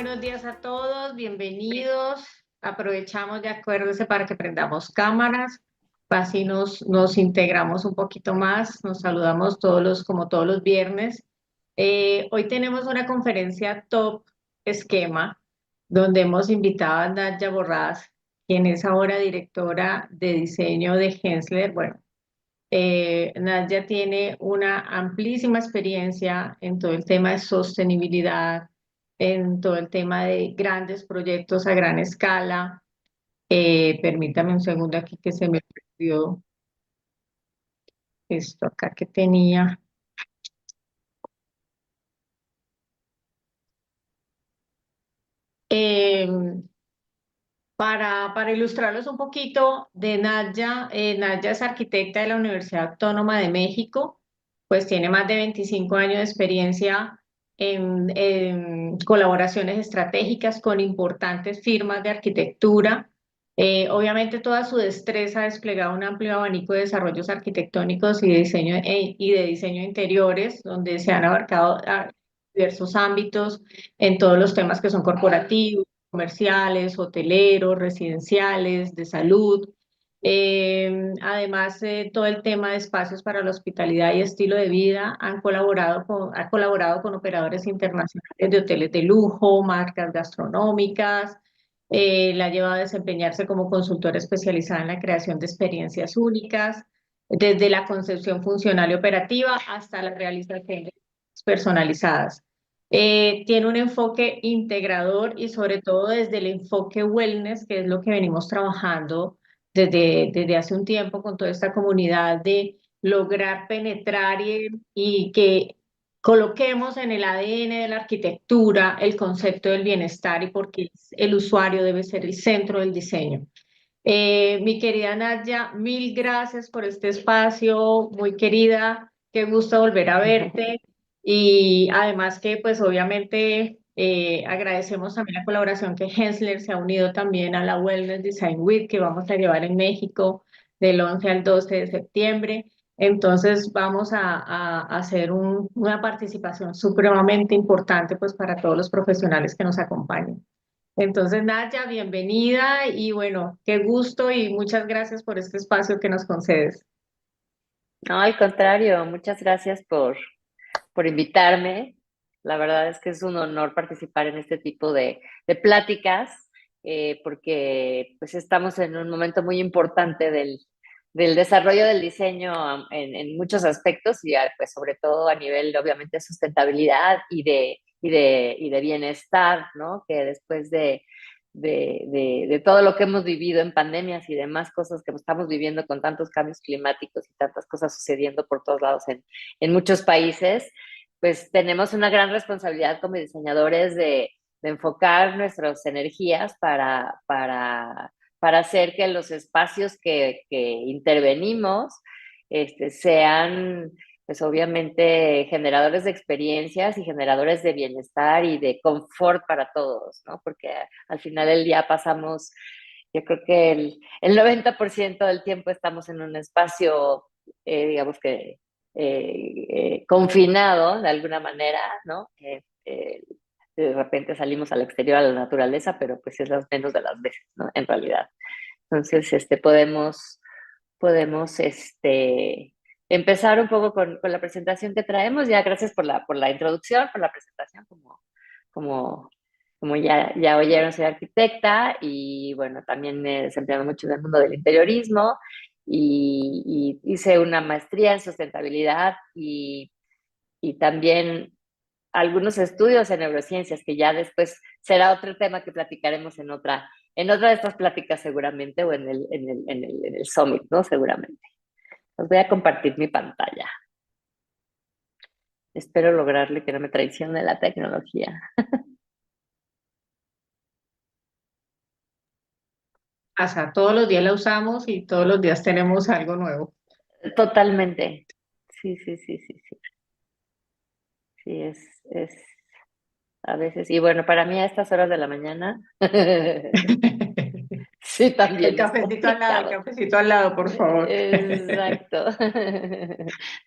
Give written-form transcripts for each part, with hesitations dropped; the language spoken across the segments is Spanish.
buenos días a todos, bienvenidos. Aprovechamos de acuérdese para que prendamos cámaras, así nos integramos un poquito más, nos saludamos como todos los viernes. Hoy tenemos una conferencia top esquema, donde hemos invitado a Nadia Borrás, quien es ahora directora de diseño de Hensler. Bueno, Nadia tiene una amplísima experiencia en todo el tema de sostenibilidad, en todo el tema de grandes proyectos a gran escala. Permítame un segundo aquí que se me perdió esto acá que tenía. Eh, para ilustrarlos un poquito de Nadia, Nadia es arquitecta de la Universidad Autónoma de México, pues tiene más de 25 años de experiencia en colaboraciones estratégicas con importantes firmas de arquitectura. Obviamente toda su destreza ha desplegado un amplio abanico de desarrollos arquitectónicos y de diseño de interiores, donde se han abarcado diversos ámbitos en todos los temas que son corporativos, comerciales, hoteleros, residenciales, de salud. Además, todo el tema de espacios para la hospitalidad y estilo de vida ha colaborado con operadores internacionales de hoteles de lujo, marcas gastronómicas. La ha llevado a desempeñarse como consultora especializada en la creación de experiencias únicas, desde la concepción funcional y operativa hasta la realización de personalizadas. Tiene un enfoque integrador y sobre todo desde el enfoque wellness, que es lo que venimos trabajando desde hace un tiempo con toda esta comunidad de lograr penetrar y que coloquemos en el ADN de la arquitectura el concepto del bienestar y porque el usuario debe ser el centro del diseño. Mi querida Nadia, mil gracias por este espacio, muy querida, qué gusto volver a verte. Y además que pues obviamente agradecemos también la colaboración que Hensler se ha unido también a la Wellness Design Week que vamos a llevar en México del 11 al 12 de septiembre. Entonces vamos a hacer una participación supremamente importante pues para todos los profesionales que nos acompañen. Entonces, Nadia, bienvenida y bueno, qué gusto y muchas gracias por este espacio que nos concedes. No, al contrario, muchas gracias por invitarme. La verdad es que es un honor participar en este tipo de pláticas, porque pues estamos en un momento muy importante del desarrollo del diseño en muchos aspectos y pues sobre todo a nivel obviamente de sustentabilidad y de bienestar, ¿no? Que después de todo lo que hemos vivido en pandemias y demás cosas que estamos viviendo con tantos cambios climáticos y tantas cosas sucediendo por todos lados en muchos países, pues tenemos una gran responsabilidad como diseñadores de enfocar nuestras energías para hacer que los espacios que intervenimos sean pues obviamente generadores de experiencias y generadores de bienestar y de confort para todos, ¿no? Porque al final del día pasamos, yo creo que el 90% del tiempo estamos en un espacio, digamos que confinado de alguna manera, ¿no? De repente salimos al exterior a la naturaleza, pero pues es las menos de las veces, ¿no? En realidad. Entonces, podemos empezar un poco con la presentación que traemos. Ya gracias por la introducción, por la presentación, como, como ya oyeron, soy arquitecta y bueno, también me he desempeñado mucho en el mundo del interiorismo y hice una maestría en sustentabilidad y también algunos estudios en neurociencias, que ya después será otro tema que platicaremos en otra de estas pláticas seguramente, o en el Summit, ¿no? Seguramente. Os voy a compartir mi pantalla. Espero lograrle que no me traicione la tecnología. Hasta todos los días la usamos y todos los días tenemos algo nuevo. Totalmente. Sí, sí, sí, sí, sí. Sí, es a veces. Y bueno, para mí a estas horas de la mañana, sí, El también es cafecito al lado, el complicado. cafecito al lado, por favor. Exacto.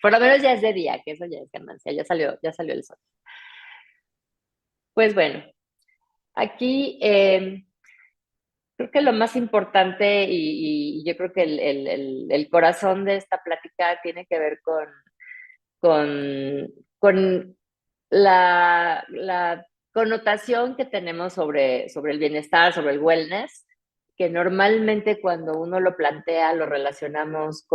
Por lo menos ya es de día, que eso ya es ganancia, ya salió el sol. Pues bueno, Aquí creo que lo más importante y yo creo que el corazón de esta plática tiene que ver con, con la connotación que tenemos sobre el bienestar, sobre el wellness, que normalmente cuando uno lo plantea lo relacionamos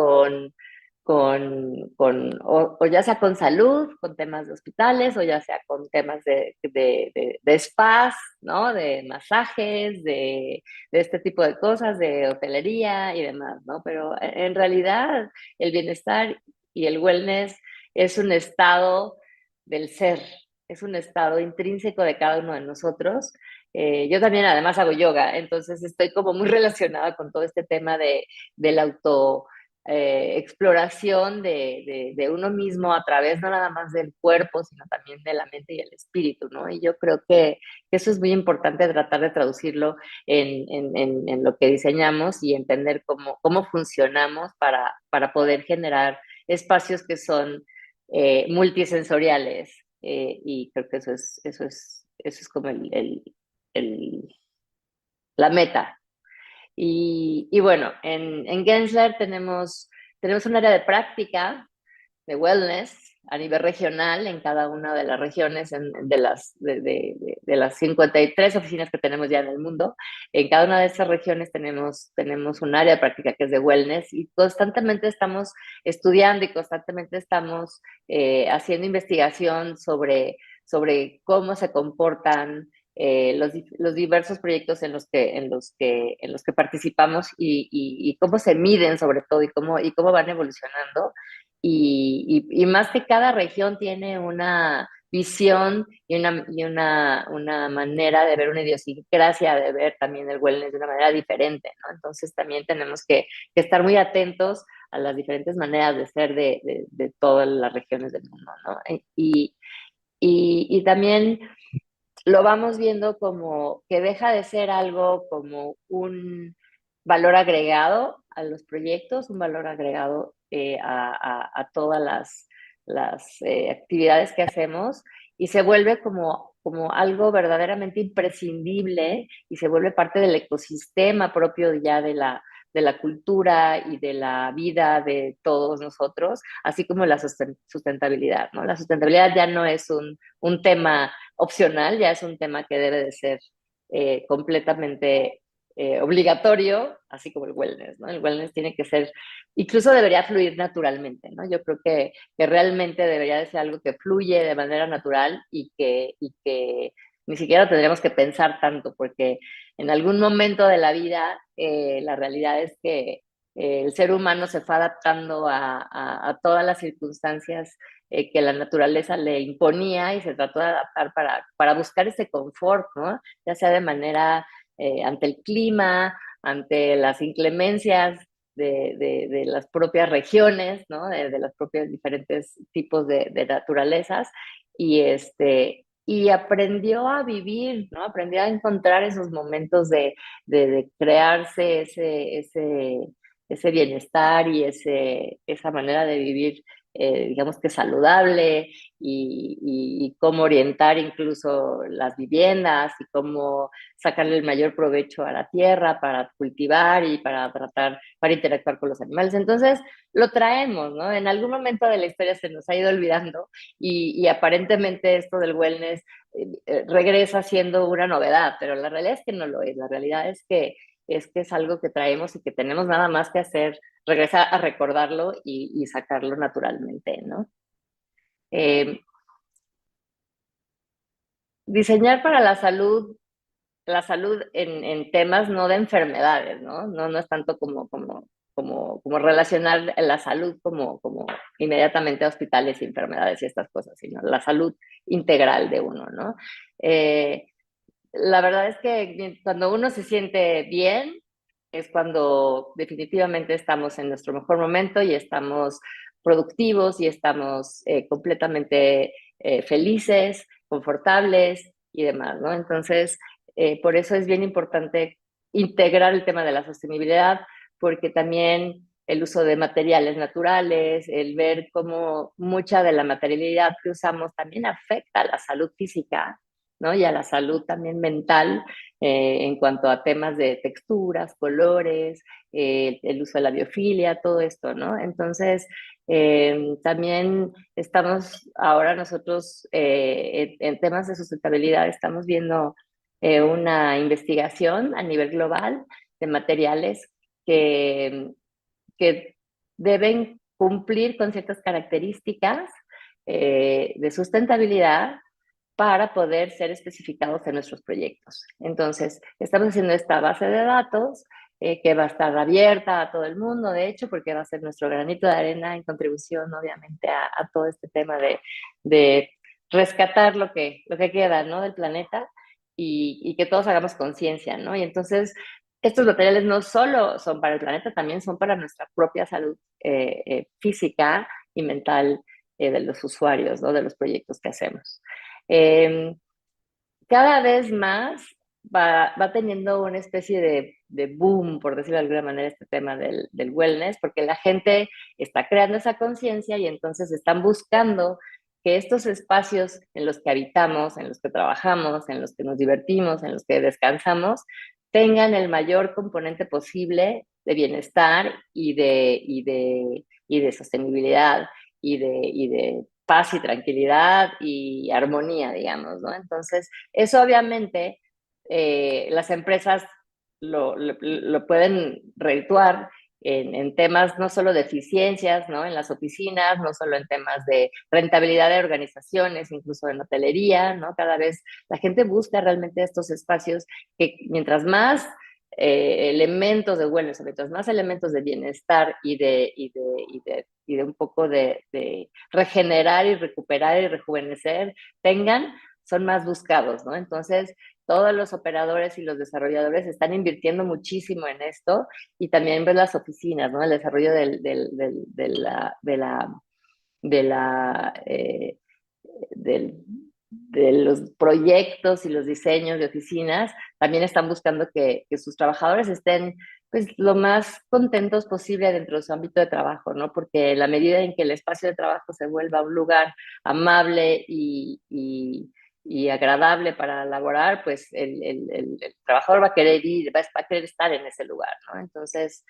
o ya sea con salud, con temas de hospitales, o ya sea con temas de spas, ¿no? De masajes, de este tipo de cosas, de hotelería y demás, ¿no? Pero en realidad el bienestar y el wellness es un estado del ser, es un estado intrínseco de cada uno de nosotros. Yo también además hago yoga, entonces estoy como muy relacionada con todo este tema del auto exploración de uno mismo a través no nada más del cuerpo, sino también de la mente y el espíritu, ¿no? Y yo creo que eso es muy importante tratar de traducirlo en lo que diseñamos y entender cómo funcionamos para poder generar espacios que son multisensoriales. Y creo que eso es como el, la meta. Y bueno, en Gensler tenemos un área de práctica de wellness a nivel regional en cada una de las regiones de las 53 oficinas que tenemos ya en el mundo. En cada una de esas regiones tenemos un área de práctica que es de wellness y constantemente estamos estudiando y constantemente estamos haciendo investigación sobre cómo se comportan los diversos proyectos en los que participamos y cómo se miden sobre todo y cómo van evolucionando y más que cada región tiene una visión y una manera de ver, una idiosincrasia de ver también el wellness de una manera diferente, ¿no? Entonces también tenemos que estar muy atentos a las diferentes maneras de ser de todas las regiones del mundo, ¿no? Y también lo vamos viendo como que deja de ser algo como un valor agregado a los proyectos, un valor agregado a todas las actividades que hacemos y se vuelve como algo verdaderamente imprescindible y se vuelve parte del ecosistema propio ya de la cultura y de la vida de todos nosotros, así como la sustentabilidad, ¿no? La sustentabilidad ya no es un tema opcional, ya es un tema que debe de ser completamente obligatorio, así como el wellness, ¿no? El wellness tiene que ser, incluso debería fluir naturalmente, ¿no? Yo creo que realmente debería de ser algo que fluye de manera natural y que ni siquiera tendríamos que pensar tanto, porque en algún momento de la vida la realidad es que el ser humano se fue adaptando a todas las circunstancias que la naturaleza le imponía y se trató de adaptar para buscar ese confort, ¿no? Ya sea de manera ante el clima, ante las inclemencias de las propias regiones, ¿no? De los propios diferentes tipos de naturalezas y aprendió a vivir, ¿no? Aprendió a encontrar esos momentos de crearse ese bienestar y esa manera de vivir digamos que saludable y cómo orientar incluso las viviendas y cómo sacarle el mayor provecho a la tierra para cultivar y para interactuar con los animales. Entonces, lo traemos, ¿no? En algún momento de la historia se nos ha ido olvidando y aparentemente esto del wellness regresa siendo una novedad, pero la realidad es que no lo es. La realidad es algo que traemos y que tenemos nada más que hacer, regresar a recordarlo y sacarlo naturalmente, ¿no? Diseñar para la salud en temas no de enfermedades, ¿no? No es tanto como relacionar la salud como inmediatamente a hospitales y enfermedades y estas cosas, sino la salud integral de uno, ¿no? Eh, la verdad es que cuando uno se siente bien, es cuando definitivamente estamos en nuestro mejor momento y estamos productivos y estamos completamente felices, confortables y demás, ¿no? Entonces, por eso es bien importante integrar el tema de la sostenibilidad, porque también el uso de materiales naturales, el ver cómo mucha de la materialidad que usamos también afecta a la salud física ¿no? Y a la salud también mental en cuanto a temas de texturas, colores, el uso de la biofilia, todo esto, ¿no? Entonces, también estamos ahora nosotros en temas de sustentabilidad, estamos viendo una investigación a nivel global de materiales que, que deben cumplir con ciertas características de sustentabilidad para poder ser especificados en nuestros proyectos. Entonces, estamos haciendo esta base de datos que va a estar abierta a todo el mundo, de hecho, porque va a ser nuestro granito de arena en contribución, obviamente, a todo este tema de rescatar lo que queda, ¿no? Del planeta y que todos hagamos conciencia, ¿no? Y entonces, estos materiales no solo son para el planeta, también son para nuestra propia salud física y mental de los usuarios, ¿no? De los proyectos que hacemos. Eh, Cada vez más va teniendo una especie de boom, por decirlo de alguna manera, este tema del wellness, porque la gente está creando esa conciencia y entonces están buscando que estos espacios en los que habitamos, en los que trabajamos, en los que nos divertimos, en los que descansamos, tengan el mayor componente posible de bienestar y de sostenibilidad y de paz y tranquilidad y armonía, digamos, ¿no? Entonces, eso obviamente las empresas lo pueden redituar en temas no solo de eficiencias, ¿no? En las oficinas, no solo en temas de rentabilidad de organizaciones, incluso en hotelería, ¿no? Cada vez la gente busca realmente estos espacios que mientras más elementos de wellness, mientras más elementos de bienestar y de un poco de regenerar y recuperar y rejuvenecer tengan, son más buscados, ¿no? Entonces, todos los operadores y los desarrolladores están invirtiendo muchísimo en esto y también ves las oficinas, ¿no? El desarrollo de la del, de los proyectos y los diseños de oficinas, también están buscando que sus trabajadores estén pues lo más contentos posible dentro de su ámbito de trabajo, ¿no? Porque la medida en que el espacio de trabajo se vuelva un lugar amable y agradable para laborar, pues el trabajador va a querer ir, va a querer estar en ese lugar, ¿no? Entonces,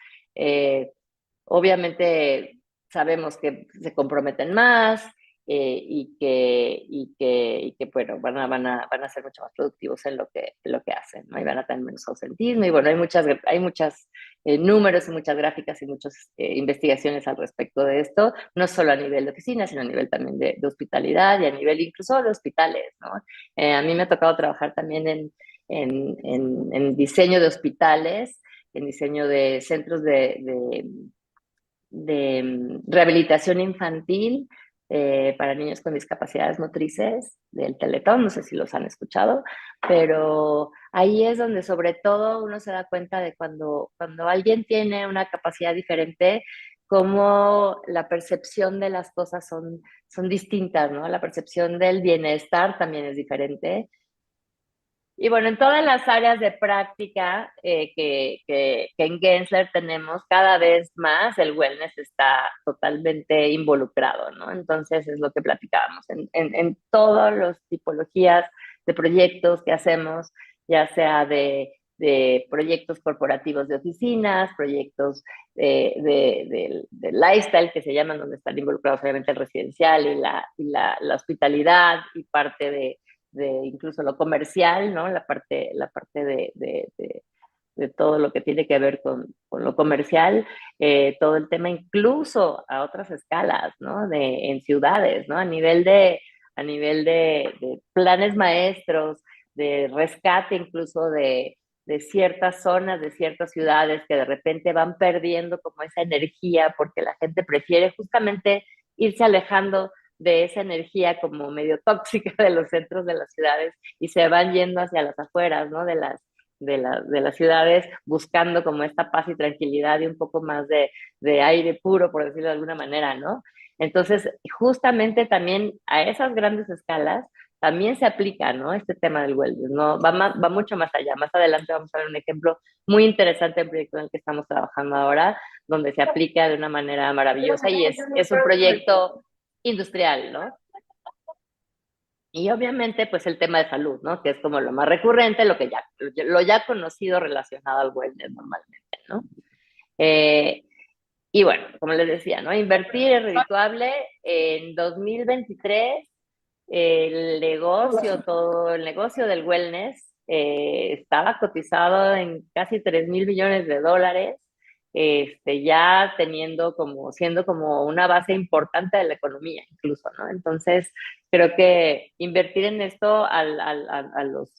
obviamente sabemos que se comprometen más bueno, van a ser mucho más productivos en lo que hacen, ¿no? Y van a tener menos ausentismo. Y bueno, hay muchas números y muchas gráficas y muchas investigaciones al respecto de esto, no solo a nivel de oficina, sino a nivel también de hospitalidad y a nivel incluso de hospitales, ¿no? A mí me ha tocado trabajar también en diseño de hospitales, en diseño de centros de rehabilitación infantil para niños con discapacidades motrices del Teletón, no sé si los han escuchado, pero ahí es donde sobre todo uno se da cuenta de cuando alguien tiene una capacidad diferente, cómo la percepción de las cosas son distintas, ¿no? La percepción del bienestar también es diferente y bueno, en todas las áreas de práctica que en Gensler tenemos, cada vez más el wellness está totalmente involucrado, ¿no? Entonces es lo que platicábamos, en todas las tipologías de proyectos que hacemos, ya sea de proyectos corporativos de oficinas, proyectos de lifestyle que se llaman, donde están involucrados obviamente el residencial la hospitalidad y parte de incluso lo comercial, ¿no? La parte de todo lo que tiene que ver con lo comercial, todo el tema incluso a otras escalas, ¿no? En ciudades, ¿no? A nivel de planes maestros, de rescate incluso de ciertas zonas, de ciertas ciudades que de repente van perdiendo como esa energía porque la gente prefiere justamente irse alejando de esa energía como medio tóxica de los centros de las ciudades y se van yendo hacia las afueras, ¿no? De las ciudades buscando como esta paz y tranquilidad y un poco más de aire puro, por decirlo de alguna manera, ¿no? Entonces, justamente también a esas grandes escalas también se aplica, ¿no? Este tema del wellness, ¿no? Va mucho más allá. Más adelante vamos a ver un ejemplo muy interesante del proyecto en el que estamos trabajando ahora, donde se aplica de una manera maravillosa y es un proyecto industrial, ¿no? Y obviamente, pues el tema de salud, ¿no? Que es como lo más recurrente, lo ya conocido relacionado al wellness normalmente, ¿no? Eh, y bueno, como les decía, ¿no? Invertir es redituable. En 2023, todo el negocio del wellness estaba cotizado en casi 3.000 millones de dólares, ya siendo como una base importante de la economía, incluso, ¿no? Entonces, creo que invertir en esto a los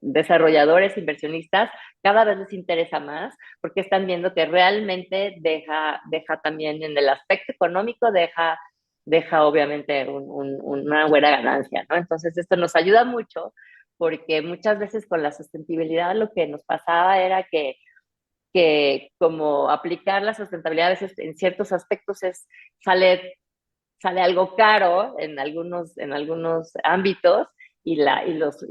desarrolladores, inversionistas, cada vez les interesa más porque están viendo que realmente deja también en el aspecto económico, deja obviamente una buena ganancia, ¿no? Entonces esto nos ayuda mucho porque muchas veces con la sustentabilidad lo que nos pasaba era que como aplicar la sustentabilidad a veces en ciertos aspectos sale, sale algo caro en algunos ámbitos y los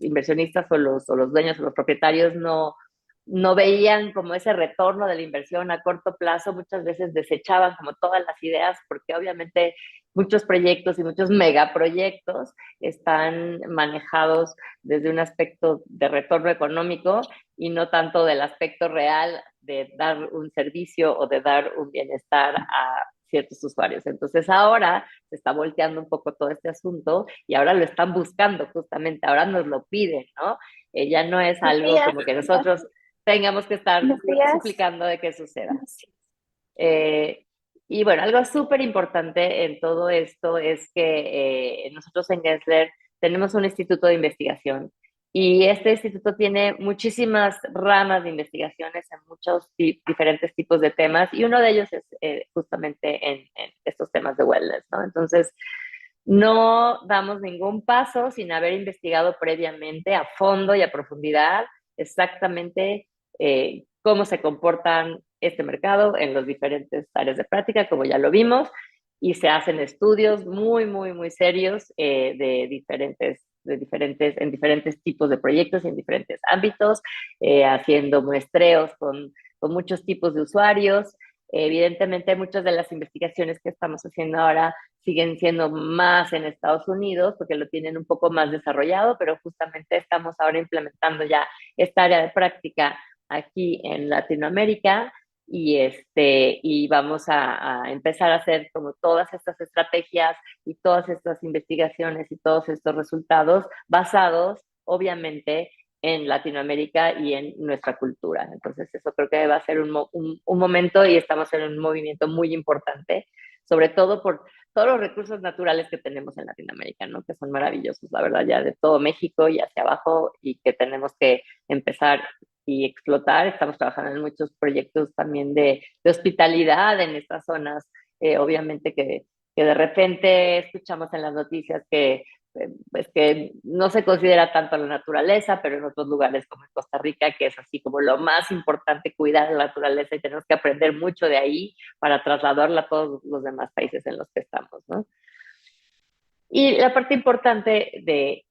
inversionistas o los dueños o los propietarios no veían como ese retorno de la inversión a corto plazo, muchas veces desechaban como todas las ideas porque obviamente muchos proyectos y muchos megaproyectos están manejados desde un aspecto de retorno económico y no tanto del aspecto real de dar un servicio o de dar un bienestar a ciertos usuarios. Entonces ahora se está volteando un poco todo este asunto y ahora lo están buscando justamente, ahora nos lo piden, ¿no? Ya no es algo como que nosotros tengamos que estar suplicando de que suceda. Eh, y bueno, algo súper importante en todo esto es que nosotros en Gensler tenemos un instituto de investigación y este instituto tiene muchísimas ramas de investigaciones en muchos diferentes tipos de temas y uno de ellos es justamente en estos temas de wellness, ¿no? Entonces, no damos ningún paso sin haber investigado previamente a fondo y a profundidad exactamente cómo se comportan este mercado en los diferentes áreas de práctica, como ya lo vimos, y se hacen estudios muy, muy, muy serios en diferentes tipos de proyectos y en diferentes ámbitos, haciendo muestreos con muchos tipos de usuarios. Evidentemente, muchas de las investigaciones que estamos haciendo ahora siguen siendo más en Estados Unidos porque lo tienen un poco más desarrollado, pero justamente estamos ahora implementando ya esta área de práctica aquí en Latinoamérica y vamos a empezar a hacer como todas estas estrategias y todas estas investigaciones y todos estos resultados basados, obviamente, en Latinoamérica y en nuestra cultura. Entonces, eso creo que va a ser un momento y estamos en un movimiento muy importante, sobre todo por todos los recursos naturales que tenemos en Latinoamérica, ¿no? Que son maravillosos, la verdad, ya de todo México y hacia abajo y que tenemos que empezar y explotar. Estamos trabajando en muchos proyectos también de hospitalidad en estas zonas, obviamente que de repente escuchamos en las noticias pues que no se considera tanto la naturaleza, pero en otros lugares como en Costa Rica, que es así como lo más importante, cuidar la naturaleza y tenemos que aprender mucho de ahí para trasladarla a todos los demás países en los que estamos, ¿no? Y la parte importante de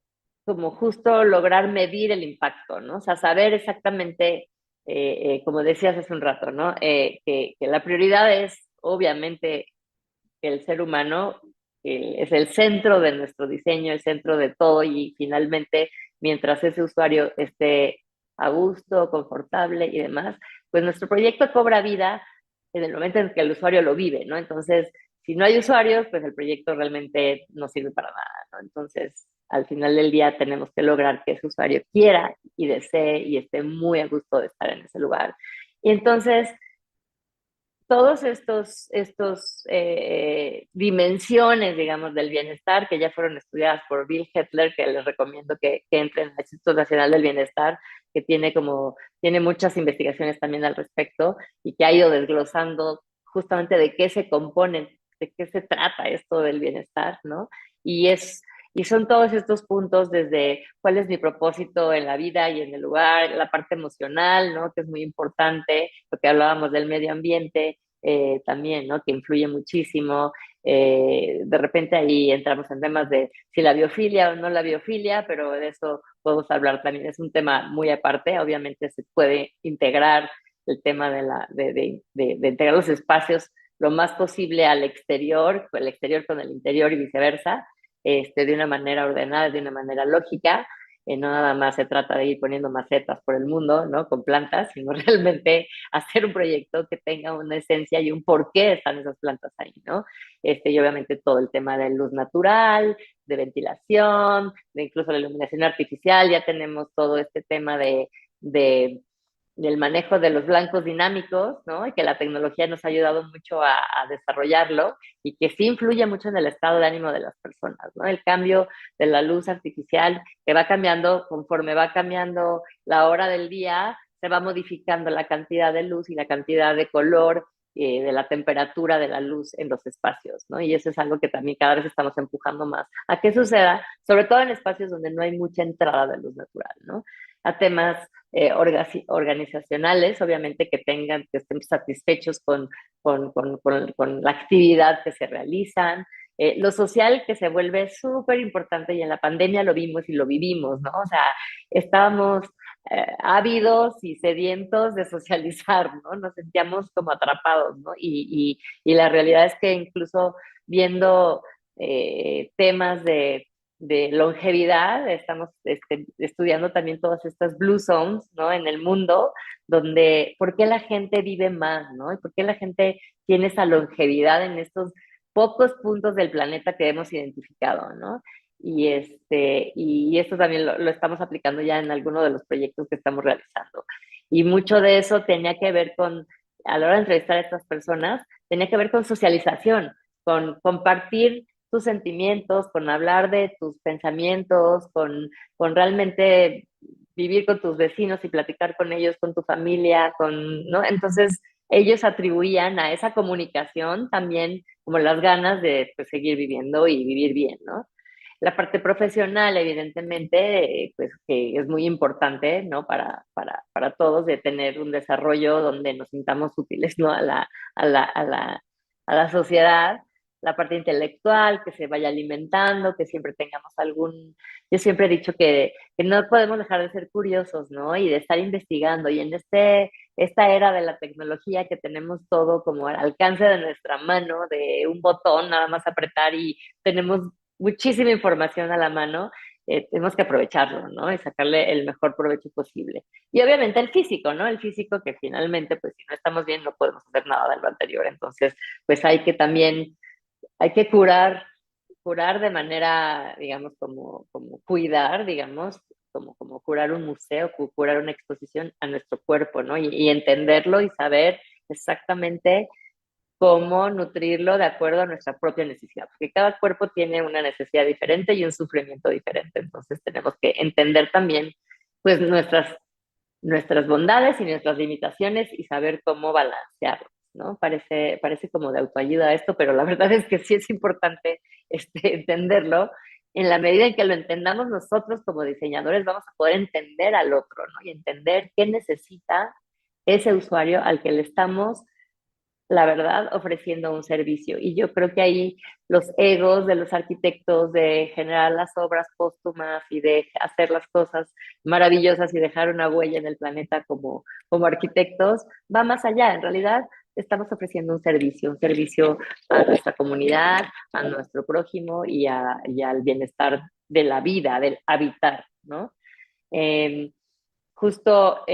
como justo lograr medir el impacto, ¿no? O sea, saber exactamente, como decías hace un rato, ¿no? Que la prioridad es obviamente el ser humano es el centro de nuestro diseño, el centro de todo y finalmente mientras ese usuario esté a gusto, confortable y demás, pues nuestro proyecto cobra vida en el momento en que el usuario lo vive, ¿no? Entonces, si no hay usuarios, pues el proyecto realmente no sirve para nada, ¿no? Entonces, al final del día tenemos que lograr que ese usuario quiera y desee y esté muy a gusto de estar en ese lugar. Y entonces, todos estos dimensiones, digamos, del bienestar que ya fueron estudiadas por Bill Hetler, que les recomiendo que entren al Instituto Nacional del Bienestar, que tiene muchas investigaciones también al respecto y que ha ido desglosando justamente de qué se componen, de qué se trata esto del bienestar, ¿no? Y es, y son todos estos puntos desde cuál es mi propósito en la vida y en el lugar, la parte emocional, ¿no? Que es muy importante, lo que hablábamos del medio ambiente también, ¿no? Que influye muchísimo. De repente ahí entramos en temas de si la biofilia o no la biofilia, pero de eso podemos hablar también. Es un tema muy aparte. Obviamente se puede integrar el tema de integrar los espacios lo más posible al exterior, el exterior con el interior y viceversa. de una manera ordenada, de una manera lógica. No nada más se trata de ir poniendo macetas por el mundo, ¿no? Con plantas, sino realmente hacer un proyecto que tenga una esencia y un por qué están esas plantas ahí, ¿no? Y obviamente todo el tema de luz natural, de ventilación, de incluso la iluminación artificial, ya tenemos todo este tema de del manejo de los blancos dinámicos, ¿no? Y que la tecnología nos ha ayudado mucho a desarrollarlo y que sí influye mucho en el estado de ánimo de las personas, ¿no? El cambio de la luz artificial que va cambiando conforme va cambiando la hora del día, se va modificando la cantidad de luz y la cantidad de color de la temperatura de la luz en los espacios, ¿no? Y eso es algo que también cada vez estamos empujando más a que suceda, sobre todo en espacios donde no hay mucha entrada de luz natural, ¿no? A temas organizacionales, obviamente que tengan, que estén satisfechos con la actividad que se realizan. Lo social que se vuelve súper importante y en la pandemia lo vimos y lo vivimos, ¿no? O sea, estábamos ávidos y sedientos de socializar, ¿no? Nos sentíamos como atrapados, ¿no? Y la realidad es que incluso viendo temas de longevidad, estamos estudiando también todas estas blue zones, ¿no? En el mundo, donde, ¿por qué la gente vive más, ¿no? ¿Y por qué la gente tiene esa longevidad en estos pocos puntos del planeta que hemos identificado, ¿no? Y esto también lo estamos aplicando ya en algunos de los proyectos que estamos realizando. Y mucho de eso tenía que ver con, a la hora de entrevistar a estas personas, tenía que ver con socialización, con compartir tus sentimientos, con hablar de tus pensamientos, con realmente vivir con tus vecinos y platicar con ellos, con tu familia, ¿no? Entonces, ellos atribuían a esa comunicación también como las ganas de pues, seguir viviendo y vivir bien, ¿no? La parte profesional, evidentemente, pues que es muy importante, ¿no? Para todos, de tener un desarrollo donde nos sintamos útiles, ¿no? A la sociedad. La parte intelectual, que se vaya alimentando, que siempre tengamos algún... Yo siempre he dicho que no podemos dejar de ser curiosos, ¿no? Y de estar investigando. Y en esta era de la tecnología que tenemos todo como al alcance de nuestra mano, de un botón, nada más apretar y tenemos muchísima información a la mano, tenemos que aprovecharlo, ¿no? Y sacarle el mejor provecho posible. Y obviamente el físico, ¿no? El físico que finalmente, pues si no estamos bien, no podemos hacer nada de lo anterior. Entonces, pues hay que también, hay que curar de manera, digamos, como cuidar, digamos, como curar un museo, curar una exposición a nuestro cuerpo, ¿no? Y entenderlo y saber exactamente cómo nutrirlo de acuerdo a nuestra propia necesidad, porque cada cuerpo tiene una necesidad diferente y un sufrimiento diferente, entonces tenemos que entender también pues nuestras bondades y nuestras limitaciones y saber cómo balancearlos, ¿no? Parece como de autoayuda esto, pero la verdad es que sí es importante entenderlo. En la medida en que lo entendamos nosotros como diseñadores, vamos a poder entender al otro, ¿no? Y entender qué necesita ese usuario al que le estamos la verdad, ofreciendo un servicio. Y yo creo que ahí los egos de los arquitectos de generar las obras póstumas y de hacer las cosas maravillosas y dejar una huella en el planeta como arquitectos, va más allá. En realidad, estamos ofreciendo un servicio a nuestra comunidad, a nuestro prójimo y al bienestar de la vida, del habitar, ¿no? Eh, justo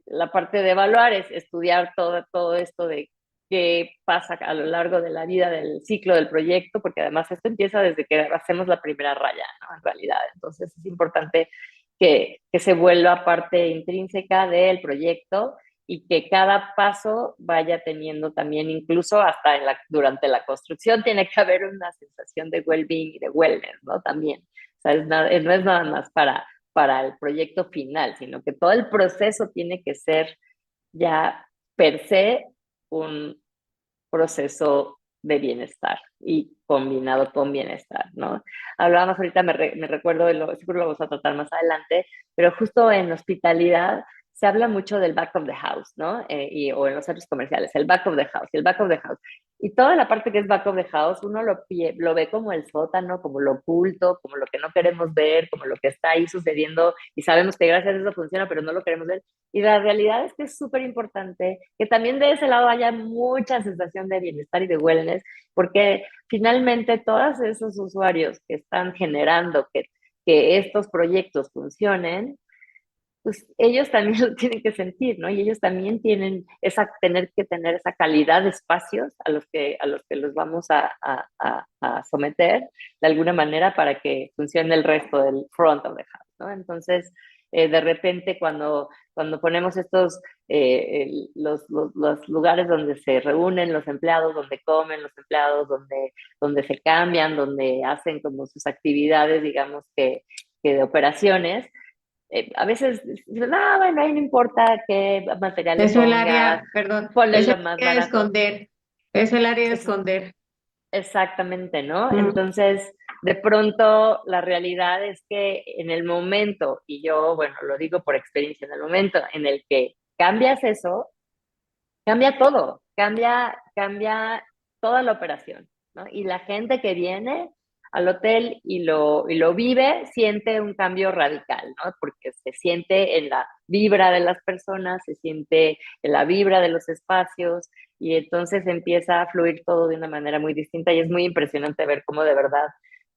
la parte de evaluar es estudiar todo esto de qué pasa a lo largo de la vida del ciclo del proyecto, porque además esto empieza desde que hacemos la primera raya, ¿no? En realidad. Entonces es importante que se vuelva parte intrínseca del proyecto y que cada paso vaya teniendo también, incluso hasta durante la construcción, tiene que haber una sensación de well-being y de wellness, ¿no? También. O sea, no es nada más para el proyecto final, sino que todo el proceso tiene que ser ya per se un proceso de bienestar y combinado con bienestar, ¿no? Hablábamos ahorita, me recuerdo, seguro lo vamos a tratar más adelante, pero justo en hospitalidad se habla mucho del back of the house, ¿no? O en los centros comerciales, el back of the house, el back of the house. Y toda la parte que es back of the house, uno lo ve como el sótano, como lo oculto, como lo que no queremos ver, como lo que está ahí sucediendo y sabemos que gracias a eso funciona, pero no lo queremos ver. Y la realidad es que es súper importante que también de ese lado haya mucha sensación de bienestar y de wellness, porque finalmente todos esos usuarios que están generando que estos proyectos funcionen, pues ellos también lo tienen que sentir, ¿no? Y ellos también tienen tener que tener esa calidad de espacios a los que los vamos a someter de alguna manera para que funcione el resto del front of the house, ¿no? Entonces, de repente cuando ponemos los lugares donde se reúnen los empleados, donde comen los empleados, donde se cambian, donde hacen como sus actividades, digamos que de operaciones, a veces dicen, ah, bueno, ahí no importa qué material le Eso es el pongas, área, perdón, ponle eso es lo el más área de barato. esconder, es el área de Es esconder. exactamente, ¿no? Mm. Entonces, de pronto, la realidad es que en el momento, y yo, bueno, lo digo por experiencia, en el momento en el que cambias eso, cambia todo, cambia toda la operación, ¿no? Y la gente que viene al hotel y lo vive, siente un cambio radical, ¿no? Porque se siente en la vibra de las personas, se siente en la vibra de los espacios y entonces empieza a fluir todo de una manera muy distinta y es muy impresionante ver cómo de verdad,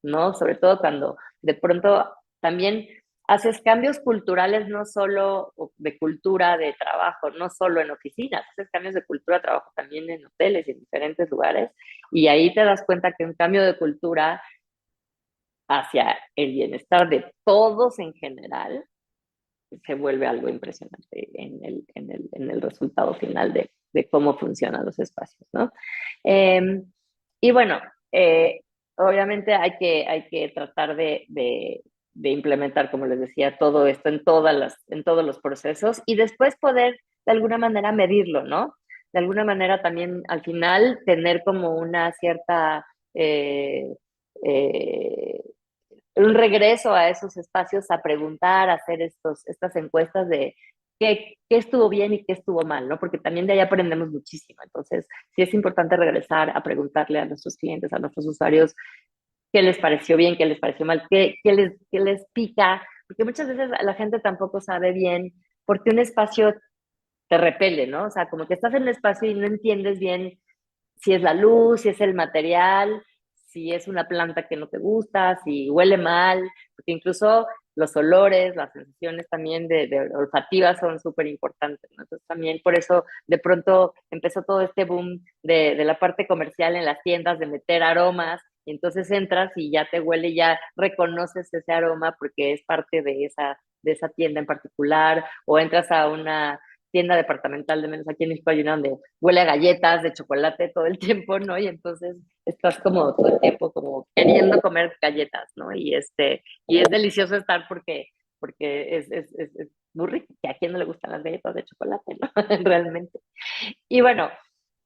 ¿no? Sobre todo cuando de pronto también haces cambios culturales, no solo de cultura de trabajo, no solo en oficinas, haces cambios de cultura de trabajo también en hoteles y en diferentes lugares, y ahí te das cuenta que un cambio de cultura hacia el bienestar de todos en general se vuelve algo impresionante en el resultado final de cómo funcionan los espacios, ¿no? Eh, y bueno, eh, obviamente hay que tratar de implementar, como les decía, todo esto en todos los procesos y después poder de alguna manera medirlo, ¿no? De alguna manera también al final tener como una cierta eh, eh, un regreso a esos espacios a preguntar, a hacer estas encuestas de qué estuvo bien y qué estuvo mal, ¿no? Porque también de ahí aprendemos muchísimo. Entonces, sí es importante regresar a preguntarle a nuestros clientes, a nuestros usuarios, qué les pareció bien, qué les pareció mal, qué les pica, porque muchas veces la gente tampoco sabe bien por qué un espacio te repele, ¿no? O sea, como que estás en el espacio y no entiendes bien si es la luz, si es el material, si es una planta que no te gusta, si huele mal, porque incluso los olores, las sensaciones también de olfativas son súper importantes, ¿no? Entonces también por eso de pronto empezó todo este boom de la parte comercial en las tiendas, de meter aromas, y entonces entras y ya te huele, ya reconoces ese aroma porque es parte de esa tienda en particular, o entras a una tienda departamental, de menos aquí en México hay una donde huele a galletas de chocolate todo el tiempo, ¿no? Y entonces estás como todo el tiempo como queriendo comer galletas, ¿no? Y es delicioso estar porque es muy rico, que a quien no le gustan las galletas de chocolate, ¿no? Realmente. Y bueno,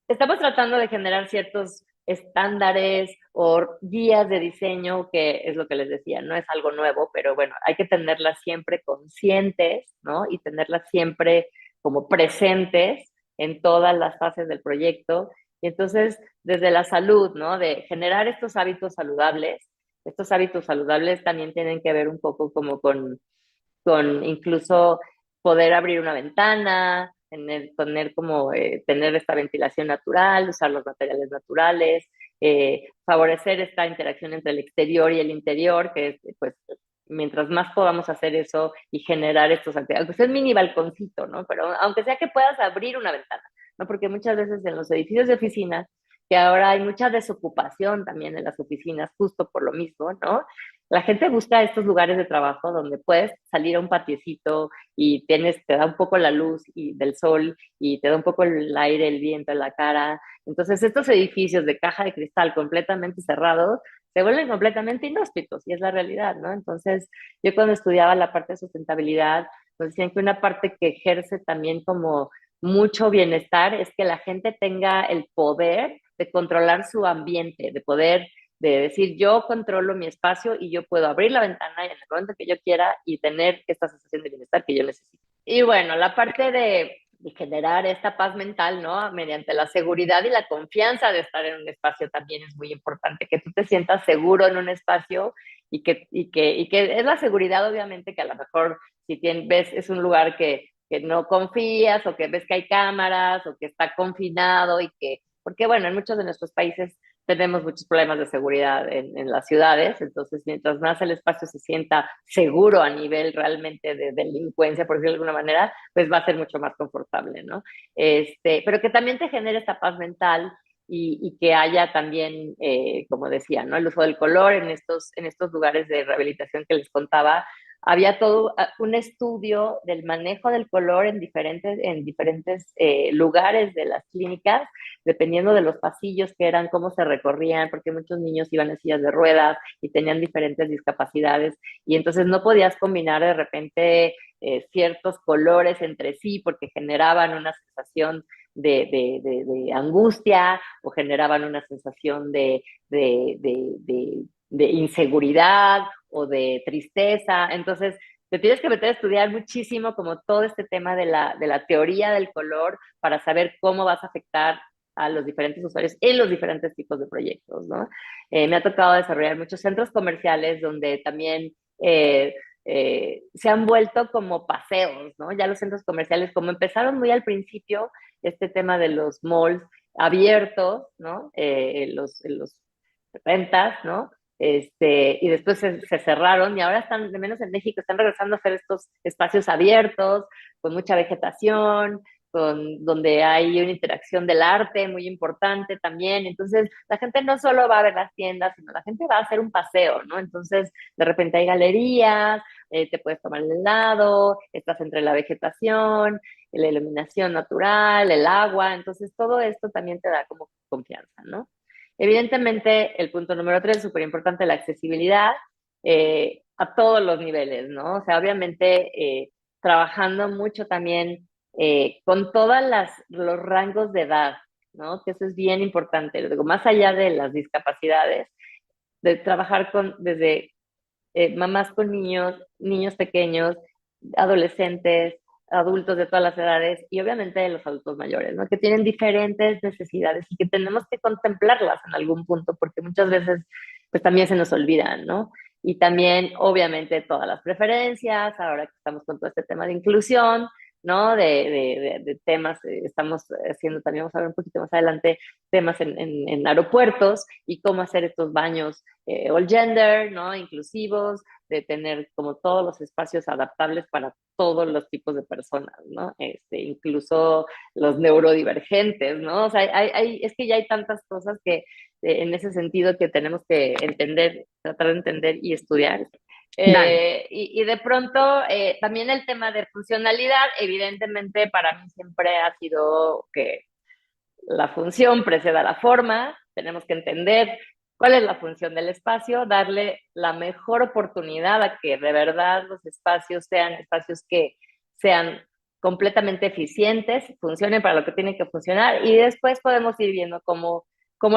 estamos tratando de generar ciertos estándares o guías de diseño, que es lo que les decía, no es algo nuevo, pero bueno, hay que tenerlas siempre conscientes, ¿no? Y tenerlas siempre como presentes en todas las fases del proyecto. Y entonces, desde la salud, ¿no? De generar estos hábitos saludables también tienen que ver un poco como con incluso poder abrir una ventana, tener esta ventilación natural, usar los materiales naturales, favorecer esta interacción entre el exterior y el interior, que es, pues, mientras más podamos hacer eso y generar estos actividades, aunque sea un mini balconcito, ¿no? Pero aunque sea que puedas abrir una ventana, ¿no? Porque muchas veces en los edificios de oficinas, que ahora hay mucha desocupación también en las oficinas, justo por lo mismo, ¿no? La gente busca estos lugares de trabajo donde puedes salir a un patiecito y te da un poco la luz del sol y te da un poco el aire, el viento en la cara. Entonces, estos edificios de caja de cristal completamente cerrados se vuelven completamente inhóspitos y es la realidad, ¿no? Entonces, yo cuando estudiaba la parte de sustentabilidad, nos decían que una parte que ejerce también como mucho bienestar es que la gente tenga el poder de controlar su ambiente, de decir, yo controlo mi espacio y yo puedo abrir la ventana en el momento que yo quiera y tener esta sensación de bienestar que yo necesito. Y bueno, la parte y generar esta paz mental, ¿no? Mediante la seguridad y la confianza de estar en un espacio también es muy importante, que tú te sientas seguro en un espacio y que es la seguridad, obviamente, que a lo mejor si ves, es un lugar que no confías o que ves que hay cámaras o que está confinado porque bueno, en muchos de nuestros países tenemos muchos problemas de seguridad en las ciudades, entonces mientras más el espacio se sienta seguro a nivel realmente de delincuencia, por decirlo de alguna manera, pues va a ser mucho más confortable, ¿no? Pero que también te genere esta paz mental y que haya también, como decía, ¿no? El uso del color en estos lugares de rehabilitación que les contaba. Había todo un estudio del manejo del color en diferentes lugares de las clínicas, dependiendo de los pasillos que eran, cómo se recorrían, porque muchos niños iban en sillas de ruedas y tenían diferentes discapacidades, y entonces no podías combinar de repente ciertos colores entre sí porque generaban una sensación de angustia o generaban una sensación de inseguridad o de tristeza. Entonces, te tienes que meter a estudiar muchísimo como todo este tema de la teoría del color para saber cómo vas a afectar a los diferentes usuarios en los diferentes tipos de proyectos, ¿no? Me ha tocado desarrollar muchos centros comerciales donde también se han vuelto como paseos, ¿no? Ya los centros comerciales, como empezaron muy al principio, este tema de los malls abiertos, ¿no? Los rentas, ¿no? Y después se cerraron y ahora están, de menos en México, están regresando a hacer estos espacios abiertos, con mucha vegetación, donde hay una interacción del arte muy importante también. Entonces, la gente no solo va a ver las tiendas, sino la gente va a hacer un paseo, ¿no? Entonces, de repente hay galerías, te puedes tomar el helado, estás entre la vegetación, la iluminación natural, el agua, entonces todo esto también te da como confianza, ¿no? Evidentemente, el punto número 3, súper importante, la accesibilidad a todos los niveles, ¿no? O sea, obviamente trabajando mucho también con todos los rangos de edad, ¿no? Que eso es bien importante. Luego, más allá de las discapacidades, de trabajar desde mamás con niños, niños pequeños, adolescentes, adultos de todas las edades y obviamente los adultos mayores, ¿no? Que tienen diferentes necesidades y que tenemos que contemplarlas en algún punto porque muchas veces pues también se nos olvidan, ¿no? Y también obviamente todas las preferencias, ahora que estamos con todo este tema de inclusión, ¿no? De temas, estamos haciendo también, vamos a ver un poquito más adelante, temas en aeropuertos y cómo hacer estos baños all gender, ¿no? Inclusivos, de tener como todos los espacios adaptables para todos los tipos de personas, ¿no? Incluso los neurodivergentes, ¿no? O sea, es que ya hay tantas cosas que en ese sentido que tenemos que entender, tratar de entender y estudiar. Dale. Y de pronto, también el tema de funcionalidad, evidentemente para mí siempre ha sido que la función preceda la forma, tenemos que entender cuál es la función del espacio, darle la mejor oportunidad a que de verdad los espacios sean espacios que sean completamente eficientes, funcionen para lo que tienen que funcionar y después podemos ir viendo cómo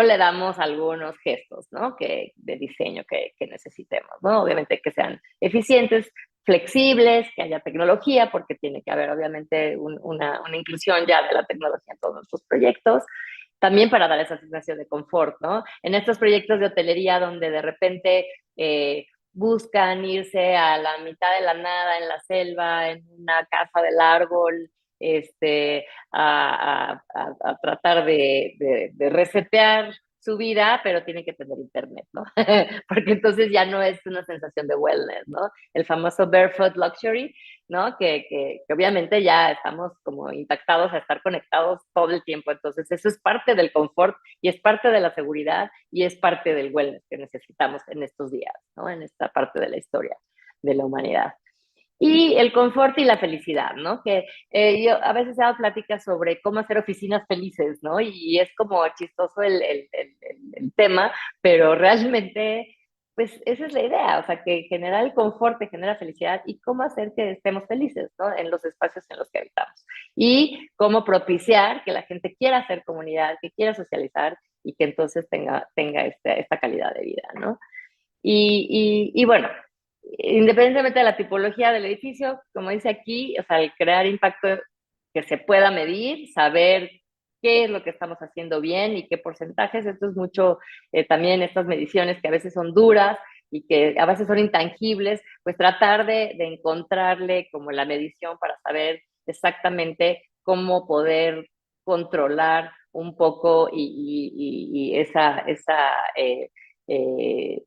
le damos algunos gestos, ¿no? De diseño que necesitemos, ¿no? Obviamente que sean eficientes, flexibles, que haya tecnología, porque tiene que haber obviamente una inclusión ya de la tecnología en todos nuestros proyectos, también para dar esa sensación de confort, ¿no? En estos proyectos de hotelería donde de repente buscan irse a la mitad de la nada, en la selva, en una casa del árbol, a tratar de resetear su vida, pero tiene que tener internet, ¿no? Porque entonces ya no es una sensación de wellness, ¿no? El famoso barefoot luxury, ¿no? Que obviamente ya estamos como impactados a estar conectados todo el tiempo. Entonces, eso es parte del confort y es parte de la seguridad y es parte del wellness que necesitamos en estos días, ¿no? En esta parte de la historia de la humanidad. Y el confort y la felicidad, ¿no? Que yo a veces he dado pláticas sobre cómo hacer oficinas felices, ¿no? Y es como chistoso el tema, pero realmente, pues esa es la idea, o sea, que generar el confort te genera felicidad y cómo hacer que estemos felices, ¿no? En los espacios en los que habitamos. Y cómo propiciar que la gente quiera hacer comunidad, que quiera socializar y que entonces tenga esta calidad de vida, ¿no? Y bueno, independientemente de la tipología del edificio, como dice aquí, o sea, el crear impacto que se pueda medir, saber qué es lo que estamos haciendo bien y qué porcentajes. Esto es mucho también estas mediciones que a veces son duras y que a veces son intangibles, pues tratar de encontrarle como la medición para saber exactamente cómo poder controlar un poco y eh,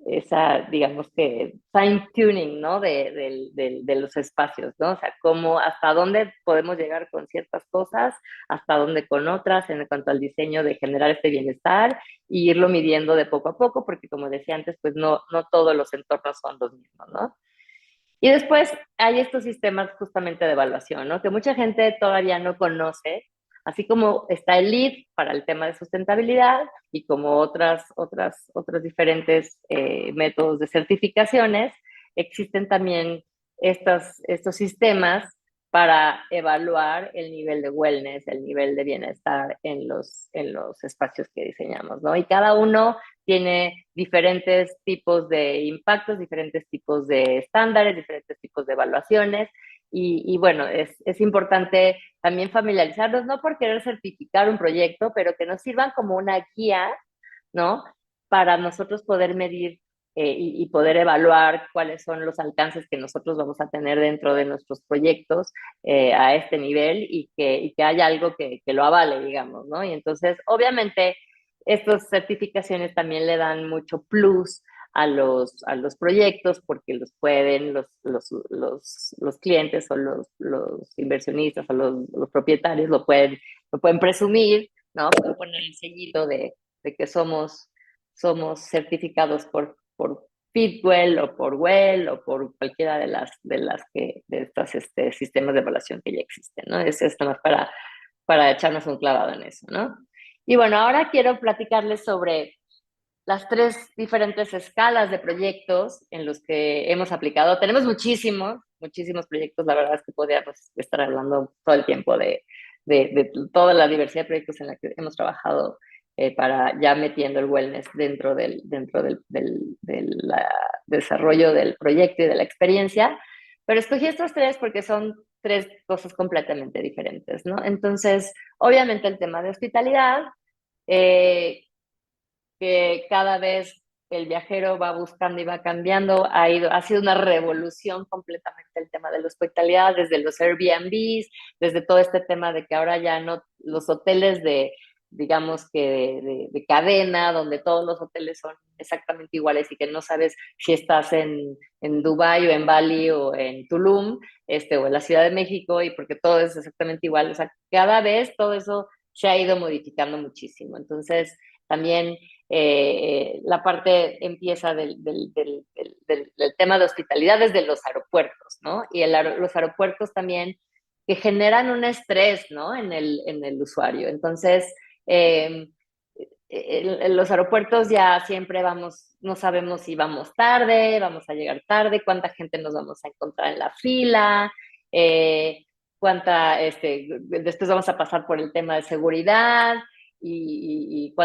esa, digamos que, fine tuning, ¿no? De los espacios, ¿no? O sea, cómo, hasta dónde podemos llegar con ciertas cosas, hasta dónde con otras, en cuanto al diseño de generar este bienestar, y irlo midiendo de poco a poco, porque como decía antes, pues no todos los entornos son los mismos, ¿no? Y después hay estos sistemas justamente de evaluación, ¿no? Que mucha gente todavía no conoce, así como está el LEED para el tema de sustentabilidad y como otros diferentes métodos de certificaciones, existen también estos sistemas para evaluar el nivel de wellness, el nivel de bienestar en los espacios que diseñamos, ¿no? Y cada uno tiene diferentes tipos de impactos, diferentes tipos de estándares, diferentes tipos de evaluaciones. Y bueno, es importante también familiarizarnos, no por querer certificar un proyecto, pero que nos sirvan como una guía, ¿no? Para nosotros poder medir y poder evaluar cuáles son los alcances que nosotros vamos a tener dentro de nuestros proyectos a este nivel y que haya algo que lo avale, digamos, ¿no? Y entonces, obviamente, estas certificaciones también le dan mucho plus a los proyectos porque los pueden los clientes o los inversionistas o los propietarios lo pueden presumir, ¿no? Pueden poner el sellito de que somos certificados por Fitwel o por Well o por cualquiera de estos sistemas de evaluación que ya existen, ¿no? Es esto más para echarnos un clavado en eso, ¿no? Y bueno, ahora quiero platicarles sobre las tres diferentes escalas de proyectos en los que hemos aplicado. Tenemos muchísimos proyectos. La verdad es que podríamos estar hablando todo el tiempo de toda la diversidad de proyectos en la que hemos trabajado para ya metiendo el wellness del desarrollo del proyecto y de la experiencia. Pero escogí estos tres porque son tres cosas completamente diferentes, ¿no? Entonces, obviamente el tema de hospitalidad, eh, que cada vez el viajero va buscando y va cambiando, ha sido una revolución completamente el tema de la hospitalidad, desde los Airbnbs, desde todo este tema de que ahora ya no, los hoteles digamos que de cadena, donde todos los hoteles son exactamente iguales y que no sabes si estás en Dubái o en Bali o en Tulum, o en la Ciudad de México, y porque todo es exactamente igual. O sea, cada vez todo eso se ha ido modificando muchísimo. Entonces, también la parte empieza del tema de hospitalidad desde los aeropuertos, ¿no? Y los aeropuertos también que generan un estrés, ¿no? En el usuario. Entonces, en los aeropuertos ya siempre no sabemos si vamos tarde, vamos a llegar tarde, cuánta gente nos vamos a encontrar en la fila, después vamos a pasar por el tema de seguridad y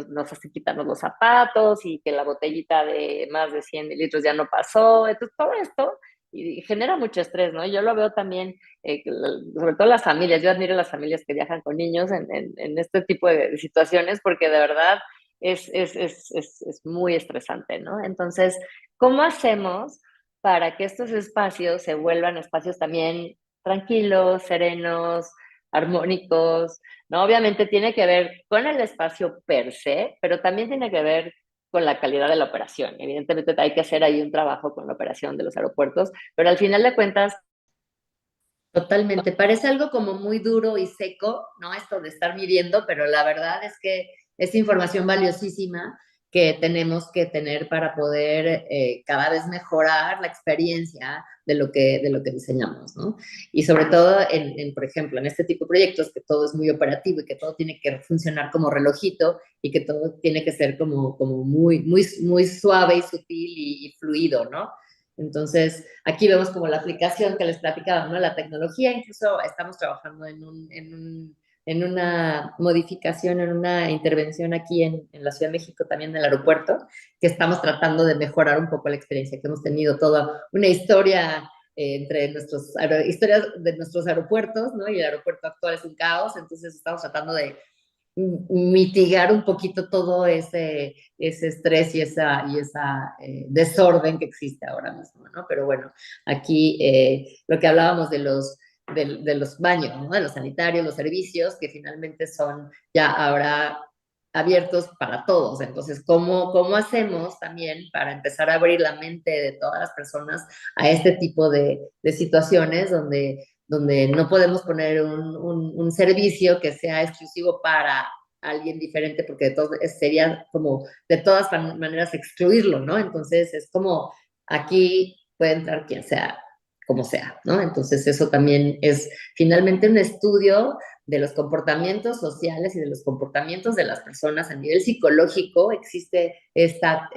nos hace quitarnos los zapatos y que la botellita de más de 100 mililitros ya no pasó. Entonces, todo esto y genera mucho estrés, ¿no? Yo lo veo también, sobre todo las familias. Yo admiro las familias que viajan con niños en este tipo de situaciones porque de verdad es muy estresante, ¿no? Entonces, ¿cómo hacemos para que estos espacios se vuelvan espacios también tranquilos, serenos, armónicos, ¿no? Obviamente tiene que ver con el espacio per se, pero también tiene que ver con la calidad de la operación. Evidentemente hay que hacer ahí un trabajo con la operación de los aeropuertos, pero al final de cuentas. Totalmente, parece algo como muy duro y seco, ¿no? Esto de estar midiendo, pero la verdad es que es información valiosísima que tenemos que tener para poder cada vez mejorar la experiencia de lo que diseñamos, ¿no? Y sobre todo, por ejemplo, en este tipo de proyectos que todo es muy operativo y que todo tiene que funcionar como relojito y que todo tiene que ser como muy suave y sutil y fluido, ¿no? Entonces, aquí vemos como la aplicación que les platicaba, ¿no? La tecnología, incluso estamos trabajando en una modificación, en una intervención aquí en la Ciudad de México, también en el aeropuerto, que estamos tratando de mejorar un poco la experiencia, que hemos tenido toda una historia entre historias de nuestros aeropuertos, ¿no? Y el aeropuerto actual es un caos, entonces estamos tratando de mitigar un poquito todo ese estrés y esa desorden que existe ahora mismo, ¿no? Pero bueno, aquí lo que hablábamos de los baños, ¿no? De los sanitarios, los servicios, que finalmente son ya ahora abiertos para todos. Entonces, ¿cómo hacemos también para empezar a abrir la mente de todas las personas a este tipo de situaciones donde no podemos poner un servicio que sea exclusivo para alguien diferente, porque sería como de todas maneras excluirlo, ¿no? Entonces es como aquí puede entrar quien sea, como sea, ¿no? Entonces eso también es finalmente un estudio de los comportamientos sociales y de los comportamientos de las personas a nivel psicológico. Existe esta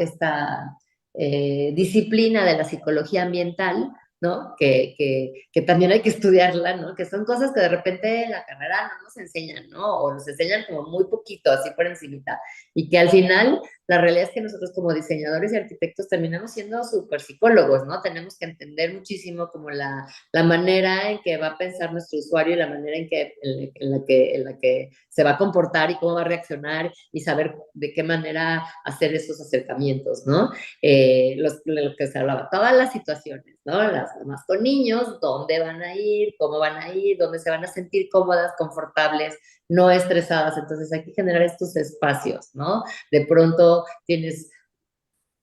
disciplina de la psicología ambiental, ¿no? Que también hay que estudiarla, ¿no? Que son cosas que de repente la carrera no nos enseñan, ¿no? O nos enseñan como muy poquito, así por encimita. Y que al final, la realidad es que nosotros como diseñadores y arquitectos terminamos siendo súper psicólogos, ¿no? Tenemos que entender muchísimo como la manera en que va a pensar nuestro usuario y la manera en la que se va a comportar y cómo va a reaccionar y saber de qué manera hacer esos acercamientos, ¿no? Lo que se hablaba, todas las situaciones, ¿no? Las mamás con niños, dónde van a ir, cómo van a ir, dónde se van a sentir cómodas, confortables, no estresadas. Entonces hay que generar estos espacios, ¿no? De pronto tienes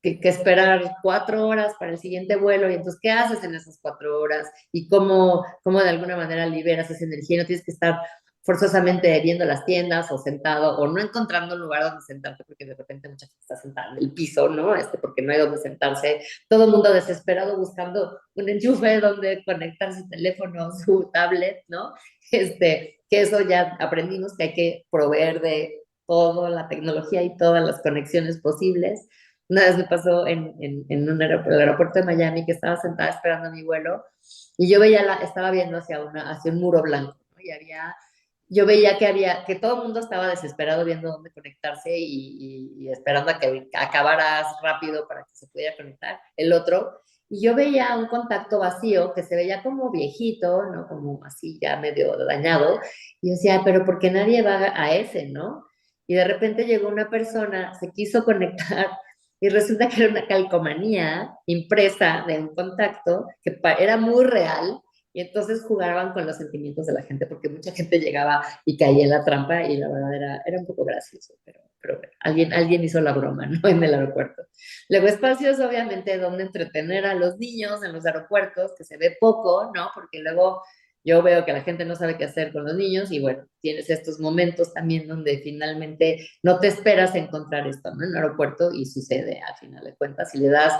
que esperar 4 horas para el siguiente vuelo y entonces, ¿qué haces en esas 4 horas? Y cómo de alguna manera liberas esa energía y no tienes que estar forzosamente viendo las tiendas o sentado o no encontrando un lugar donde sentarte porque de repente mucha gente está sentada en el piso, ¿no? Porque no hay donde sentarse. Todo el mundo desesperado buscando un enchufe donde conectar su teléfono, su tablet, ¿no? Que eso ya aprendimos que hay que proveer de toda la tecnología y todas las conexiones posibles. Una vez me pasó en el aeropuerto de Miami que estaba sentada esperando mi vuelo y yo estaba viendo hacia un muro blanco, ¿no? Yo veía que todo el mundo estaba desesperado viendo dónde conectarse y esperando a que acabaras rápido para que se pudiera conectar el otro. Y yo veía un contacto vacío que se veía como viejito, ¿no? Como así ya medio dañado. Y yo decía, pero ¿por qué nadie va a ese, no? Y de repente llegó una persona, se quiso conectar y resulta que era una calcomanía impresa de un contacto que era muy real y entonces jugaban con los sentimientos de la gente porque mucha gente llegaba y caía en la trampa y la verdad era un poco gracioso, pero alguien hizo la broma, ¿no? En el aeropuerto. Luego espacios, obviamente, donde entretener a los niños en los aeropuertos, que se ve poco, ¿no? Porque luego yo veo que la gente no sabe qué hacer con los niños y bueno, tienes estos momentos también donde finalmente no te esperas encontrar esto, ¿no? En un aeropuerto y sucede al final de cuentas y le das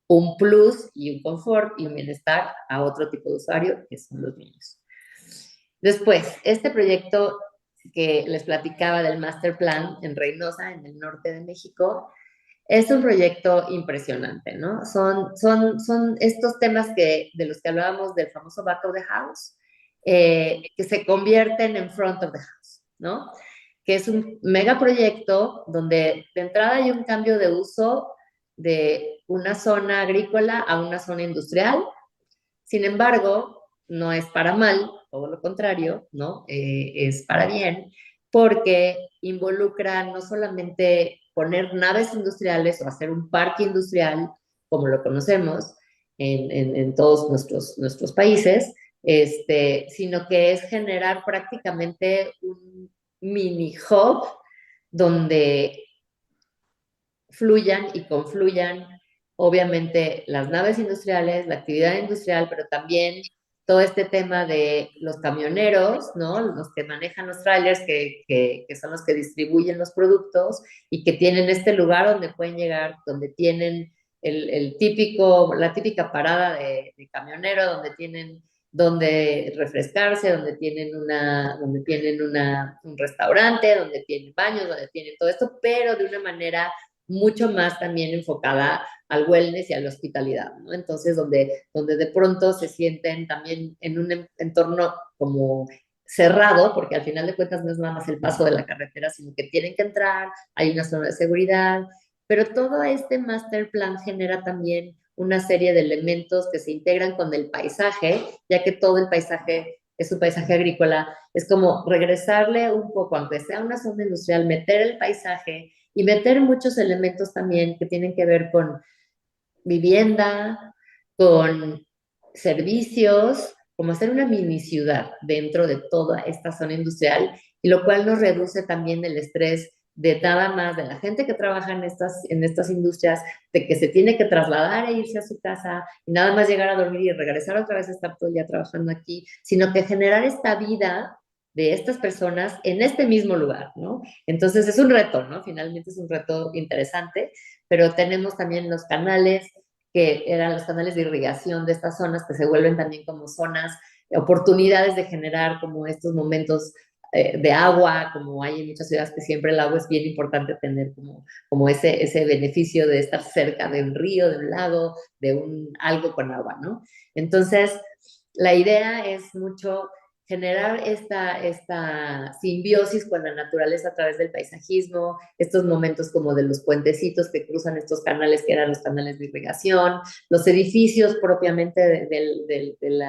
un plus y un confort y un bienestar a otro tipo de usuario, que son los niños. Después, este proyecto que les platicaba del Master Plan en Reynosa, en el norte de México, es un proyecto impresionante, ¿no? Son estos temas de los que hablábamos del famoso back of the house, que se convierten en front of the house, ¿no? Que es un megaproyecto donde de entrada hay un cambio de uso de una zona agrícola a una zona industrial. Sin embargo, no es para mal, todo lo contrario, ¿no? Es para bien, porque involucra no solamente poner naves industriales o hacer un parque industrial, como lo conocemos en todos nuestros países, sino que es generar prácticamente un mini hub donde fluyan y confluyan, obviamente, las naves industriales, la actividad industrial, pero también todo este tema de los camioneros, ¿no? Los que manejan los trailers, que son los que distribuyen los productos y que tienen este lugar donde pueden llegar, donde tienen la típica parada de camionero, donde tienen donde refrescarse, donde tienen un restaurante, donde tienen baños, donde tienen todo esto, pero de una manera mucho más también enfocada al wellness y a la hospitalidad, ¿no? Entonces, donde de pronto se sienten también en un entorno como cerrado, porque al final de cuentas no es nada más el paso de la carretera, sino que tienen que entrar, hay una zona de seguridad, pero todo este master plan genera también una serie de elementos que se integran con el paisaje, ya que todo el paisaje es un paisaje agrícola, es como regresarle un poco, aunque sea una zona industrial, meter el paisaje y meter muchos elementos también que tienen que ver con vivienda, con servicios, como hacer una mini ciudad dentro de toda esta zona industrial, y lo cual nos reduce también el estrés de nada más de la gente que trabaja en estas industrias, de que se tiene que trasladar e irse a su casa y nada más llegar a dormir y regresar otra vez a estar todo el día trabajando aquí, sino que generar esta vida de estas personas en este mismo lugar, ¿no? Entonces es un reto, ¿no? Finalmente es un reto interesante, pero tenemos también los canales, que eran los canales de irrigación de estas zonas, que se vuelven también como zonas, oportunidades de generar como estos momentos de agua, como hay en muchas ciudades que siempre el agua es bien importante tener como ese beneficio de estar cerca de un río, de un lago, de algo con agua, ¿no? Entonces, la idea es mucho generar esta simbiosis con la naturaleza a través del paisajismo, estos momentos como de los puentecitos que cruzan estos canales que eran los canales de irrigación, los edificios propiamente de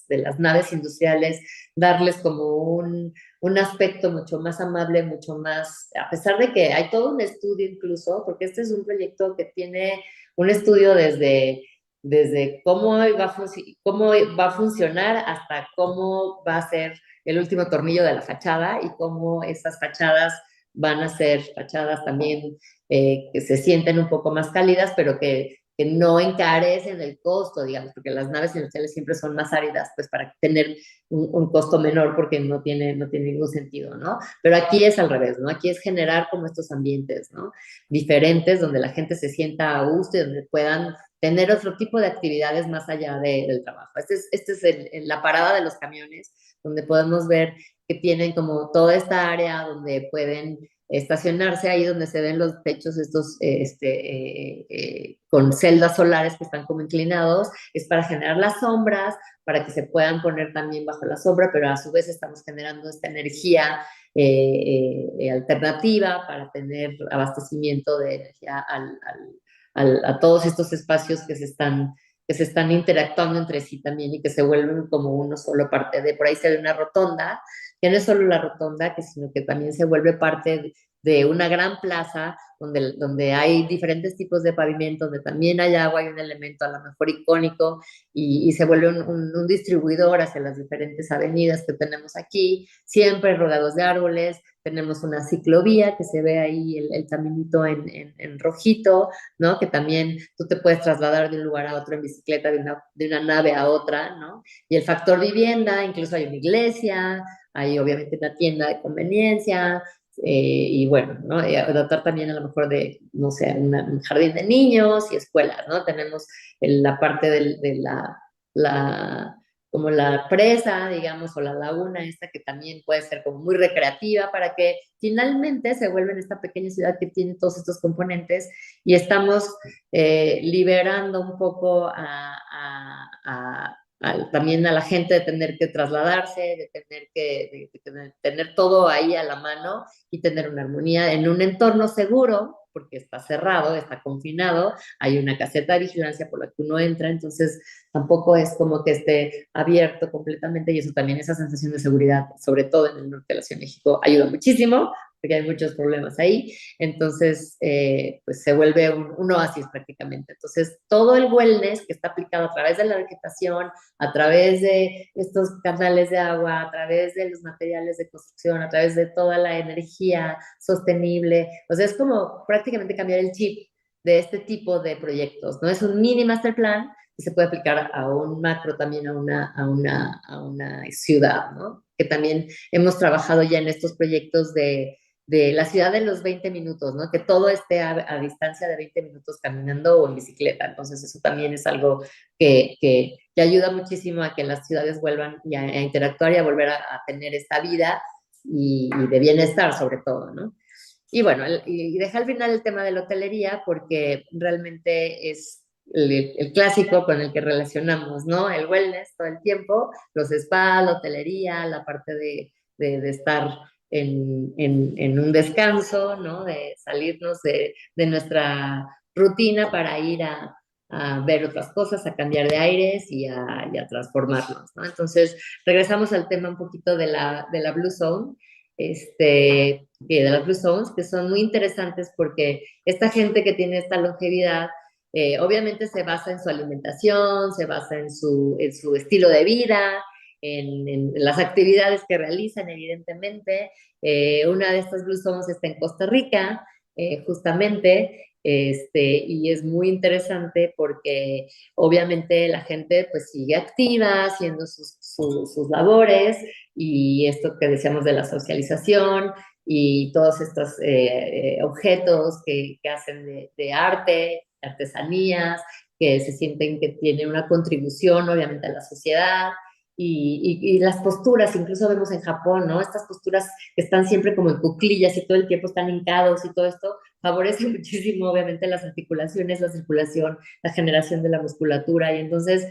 las naves industriales, darles como un aspecto mucho más amable, mucho más, a pesar de que hay todo un estudio incluso, porque este es un proyecto que tiene un estudio desde cómo va a funcionar hasta cómo va a ser el último tornillo de la fachada y cómo esas fachadas van a ser fachadas también que se sienten un poco más cálidas, pero que no encarecen el costo, digamos, porque las naves industriales siempre son más áridas, pues para tener un costo menor porque no tiene ningún sentido, ¿no? Pero aquí es al revés, ¿no? Aquí es generar como estos ambientes, ¿no? Diferentes, donde la gente se sienta a gusto y donde puedan tener otro tipo de actividades más allá del trabajo. Este es la parada de los camiones, donde podemos ver que tienen como toda esta área donde pueden estacionarse, ahí donde se ven los techos estos con celdas solares que están como inclinados, es para generar las sombras, para que se puedan poner también bajo la sombra, pero a su vez estamos generando esta energía alternativa para tener abastecimiento de energía a todos estos espacios que se están interactuando entre sí también y que se vuelven como uno solo parte de, por ahí se ve una rotonda, que no es solo la rotonda, sino que también se vuelve parte de una gran plaza donde hay diferentes tipos de pavimento, donde también hay agua, hay un elemento a lo mejor icónico y se vuelve un distribuidor hacia las diferentes avenidas que tenemos aquí, siempre rodeados de árboles. Tenemos una ciclovía que se ve ahí el caminito en rojito, ¿no? Que también tú te puedes trasladar de un lugar a otro en bicicleta, de una nave a otra, ¿no? Y el factor vivienda, incluso hay una iglesia, hay obviamente una tienda de conveniencia, y bueno, ¿no? Dotar también a lo mejor de, no sé, un jardín de niños y escuelas, ¿no? Tenemos la parte de como la presa, digamos, o la laguna esta que también puede ser como muy recreativa para que finalmente se vuelva en esta pequeña ciudad que tiene todos estos componentes y estamos liberando un poco también a la gente de tener que trasladarse, de tener todo ahí a la mano y tener una armonía en un entorno seguro, porque está cerrado, está confinado, hay una caseta de vigilancia por la que uno entra, entonces tampoco es como que esté abierto completamente y eso también, esa sensación de seguridad, sobre todo en el norte de la Ciudad de México, ayuda muchísimo, porque hay muchos problemas ahí, entonces pues se vuelve un oasis prácticamente. Entonces todo el wellness que está aplicado a través de la vegetación, a través de estos canales de agua, a través de los materiales de construcción, a través de toda la energía sostenible, o sea, es como prácticamente cambiar el chip de este tipo de proyectos, ¿no? Es un mini master plan y se puede aplicar a un macro también, a una ciudad, ¿no? Que también hemos trabajado ya en estos proyectos de la ciudad de los 20 minutos, ¿no? Que todo esté a distancia de 20 minutos caminando o en bicicleta. Entonces, eso también es algo que ayuda muchísimo a que las ciudades vuelvan a interactuar y a volver a tener esta vida y de bienestar, sobre todo, ¿no? Y bueno, y dejé al final el tema de la hotelería porque realmente es el clásico con el que relacionamos, ¿no? El wellness todo el tiempo, los spas, la hotelería, la parte de estar en un descanso, ¿no? De salirnos de nuestra rutina para ir a a ver otras cosas, a cambiar de aires y a transformarnos, ¿no? Entonces, regresamos al tema un poquito de la Blue Zone, de las Blue Zones, que son muy interesantes porque esta gente que tiene esta longevidad, obviamente se basa en su alimentación, se basa en su estilo de vida, en las actividades que realizan, evidentemente. Una de estas Blue Zones está en Costa Rica, justamente, y es muy interesante porque obviamente la gente pues sigue activa, haciendo sus labores, y esto que decíamos de la socialización y todos estos objetos que hacen de arte, artesanías, que se sienten que tienen una contribución obviamente a la sociedad. Y las posturas, incluso vemos en Japón, ¿no? Estas posturas que están siempre como en cuclillas y todo el tiempo están hincados y todo esto favorece muchísimo, obviamente, las articulaciones, la circulación, la generación de la musculatura. Y entonces,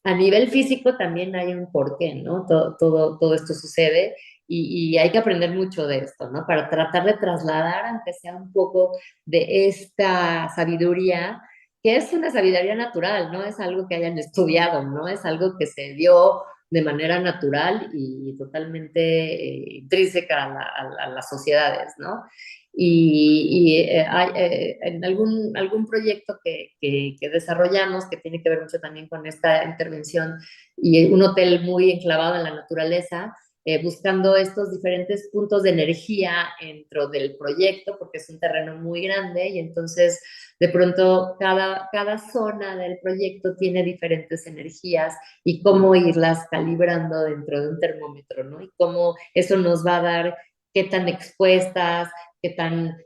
a nivel físico también hay un porqué, ¿no? Todo esto sucede y hay que aprender mucho de esto, ¿no? Para tratar de trasladar, aunque sea un poco de esta sabiduría, que es una sabiduría natural, no es algo que hayan estudiado, ¿no? Es algo que se dio de manera natural y totalmente intrínseca a las sociedades, ¿no? Hay, en algún proyecto que desarrollamos que tiene que ver mucho también con esta intervención y un hotel muy enclavado en la naturaleza, buscando estos diferentes puntos de energía dentro del proyecto, porque es un terreno muy grande y entonces de pronto cada zona del proyecto tiene diferentes energías y cómo irlas calibrando dentro de un termómetro, ¿no? Y cómo eso nos va a dar qué tan expuestas, qué tan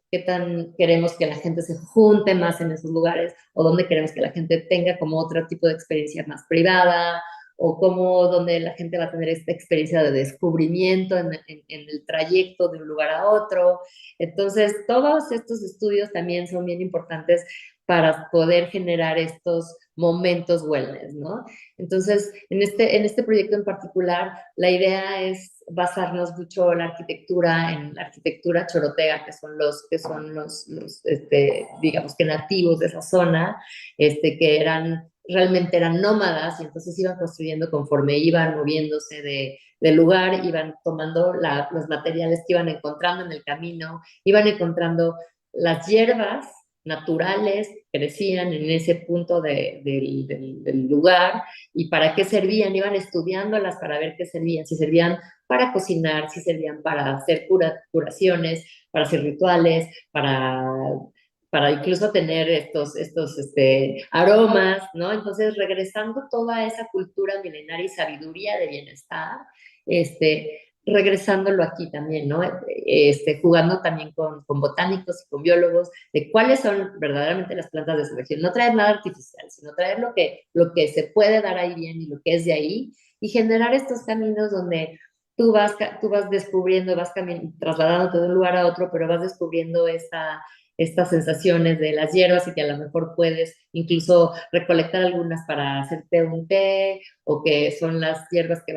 queremos que la gente se junte más en esos lugares o dónde queremos que la gente tenga como otro tipo de experiencia más privada o cómo donde la gente va a tener esta experiencia de descubrimiento en el trayecto de un lugar a otro. Entonces, todos estos estudios también son bien importantes para poder generar estos momentos wellness, ¿no? Entonces, en este proyecto en particular, la idea es basarnos mucho en la arquitectura chorotega, que son digamos que nativos de esa zona, que realmente eran nómadas y entonces iban construyendo conforme iban moviéndose del lugar, iban tomando los materiales que iban encontrando en el camino, iban encontrando las hierbas naturales, crecían en ese punto del lugar y para qué servían, iban estudiándolas para ver qué servían, si servían para cocinar, si servían para hacer curaciones, para hacer rituales, para incluso tener estos aromas, ¿no? Entonces, regresando toda esa cultura milenaria y sabiduría de bienestar, regresándolo aquí también, ¿no? Jugando también con botánicos y con biólogos de cuáles son verdaderamente las plantas de esa región. No traer nada artificial, sino traer lo que se puede dar ahí bien y lo que es de ahí y generar estos caminos donde tú vas descubriendo, trasladándote de un lugar a otro, pero vas descubriendo estas sensaciones de las hierbas y que a lo mejor puedes incluso recolectar algunas para hacerte un té o que son las hierbas que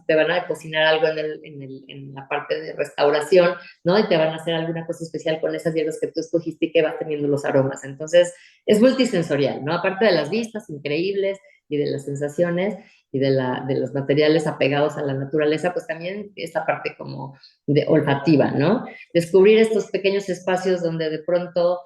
te van a cocinar algo en la parte de restauración, ¿no? Y te van a hacer alguna cosa especial con esas hierbas que tú escogiste y que vas teniendo los aromas. Entonces, es multisensorial, ¿no? Aparte de las vistas increíbles y de las sensaciones y de los materiales apegados a la naturaleza, pues también esta parte como de olfativa, ¿no? Descubrir estos pequeños espacios donde de pronto,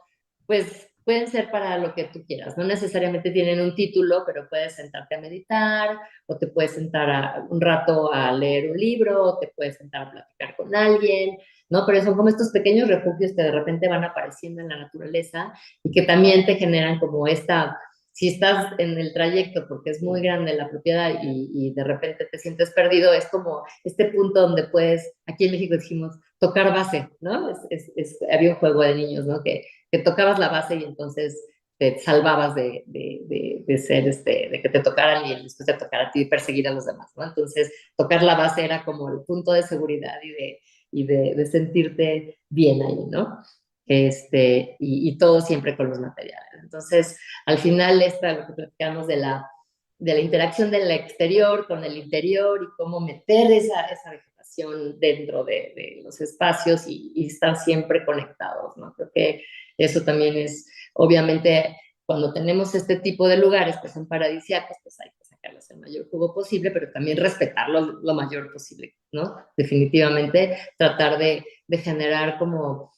pues pueden ser para lo que tú quieras, no necesariamente tienen un título, pero puedes sentarte a meditar, o te puedes sentar un rato a leer un libro, o te puedes sentar a platicar con alguien, ¿no? Pero son como estos pequeños refugios que de repente van apareciendo en la naturaleza y que también te generan como si estás en el trayecto porque es muy grande la propiedad y de repente te sientes perdido, es como este punto donde puedes, aquí en México dijimos, tocar base, ¿no? Había un juego de niños, ¿no? Que tocabas la base y entonces te salvabas de ser, de que te tocaran y después te tocara a ti y perseguir a los demás, ¿no? Entonces, tocar la base era como el punto de seguridad y de sentirte bien ahí, ¿no? Y todo siempre con los materiales. Entonces, al final, lo que platicamos de la interacción del exterior con el interior y cómo meter esa vegetación dentro de los espacios y estar siempre conectados, ¿no? Creo que eso también es, obviamente, cuando tenemos este tipo de lugares que son paradisíacos, pues hay que sacarles el mayor jugo posible, pero también respetarlos lo mayor posible, ¿no? Definitivamente tratar de generar como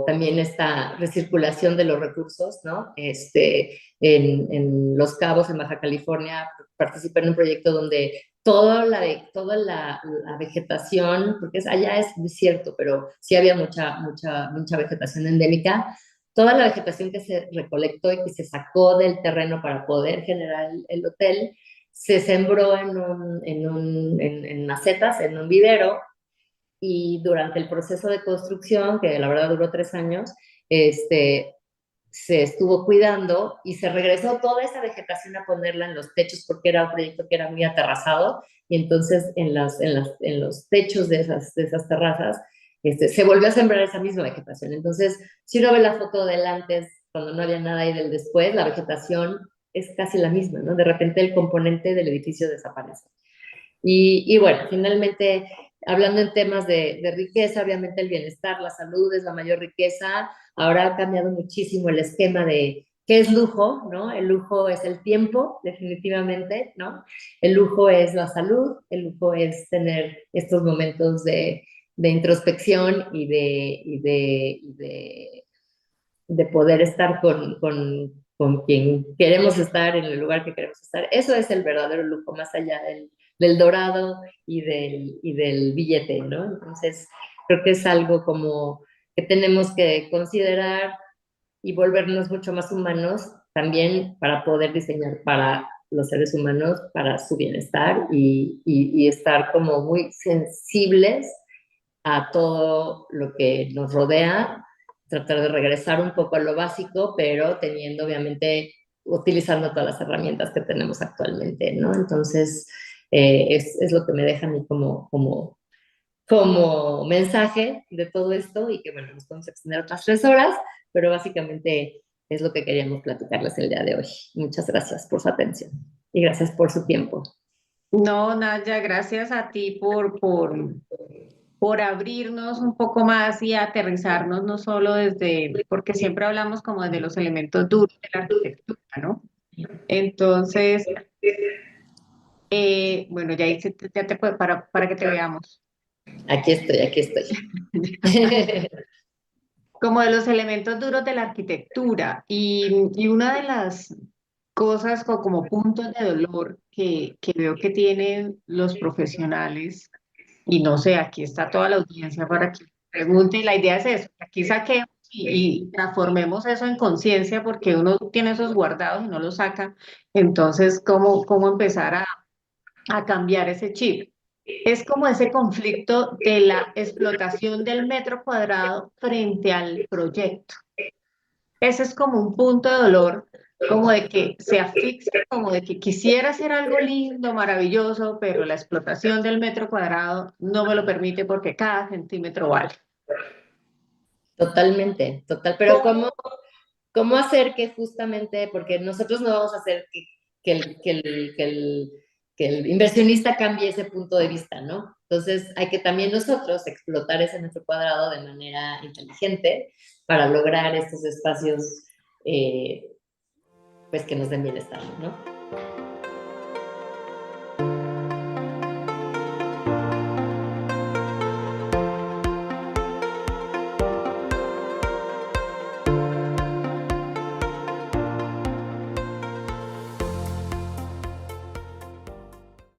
también esta recirculación de los recursos, ¿no? En Los Cabos, en Baja California, participé en un proyecto donde toda la vegetación, porque allá es desierto, pero sí había mucha vegetación endémica, toda la vegetación que se recolectó y que se sacó del terreno para poder generar el hotel, se sembró en macetas, en un vivero, y durante el proceso de construcción, que la verdad duró 3 años, se estuvo cuidando y se regresó toda esa vegetación a ponerla en los techos porque era un proyecto que era muy aterrazado y entonces en los techos de esas terrazas se volvió a sembrar esa misma vegetación. Entonces, si uno ve la foto del antes, cuando no había nada y del después, la vegetación es casi la misma, ¿no? De repente el componente del edificio desaparece. Y bueno, finalmente, hablando en temas de riqueza, obviamente el bienestar, la salud es la mayor riqueza. Ahora ha cambiado muchísimo el esquema de qué es lujo, ¿no? El lujo es el tiempo, definitivamente, ¿no? El lujo es la salud, el lujo es tener estos momentos de introspección de poder estar con quien queremos estar en el lugar que queremos estar. Eso es el verdadero lujo, más allá del dorado y del billete, ¿no? Entonces, creo que es algo como que tenemos que considerar y volvernos mucho más humanos también para poder diseñar para los seres humanos, para su bienestar y estar como muy sensibles a todo lo que nos rodea, tratar de regresar un poco a lo básico, pero teniendo obviamente, utilizando todas las herramientas que tenemos actualmente, ¿no? Entonces, es lo que me deja a mí como mensaje de todo esto y que, bueno, nos podemos extender otras 3 horas, pero básicamente es lo que queríamos platicarles el día de hoy. Muchas gracias por su atención y gracias por su tiempo. No, Nadia, gracias a ti por abrirnos un poco más y aterrizarnos no solo desde, porque siempre hablamos como desde los elementos duros de la arquitectura, ¿no? Entonces, bueno, ya te para que te veamos. Aquí estoy, aquí estoy. Como de los elementos duros de la arquitectura. Y una de las cosas como puntos de dolor que veo que tienen los profesionales, y no sé, aquí está toda la audiencia para que pregunte, y la idea es eso, que aquí saquemos y transformemos eso en conciencia, porque uno tiene esos guardados y no los saca. Entonces, ¿cómo empezar a cambiar ese chip? Es como ese conflicto de la explotación del metro cuadrado frente al proyecto. Ese es como un punto de dolor, como de que se asfixia, como de que quisiera hacer algo lindo, maravilloso, pero la explotación del metro cuadrado no me lo permite porque cada centímetro vale. Totalmente, total. Pero ¿cómo hacer que justamente, porque nosotros no vamos a hacer que el inversionista cambie ese punto de vista, ¿no? Entonces hay que también nosotros explotar ese metro cuadrado de manera inteligente para lograr estos espacios, pues que nos den bienestar, ¿no?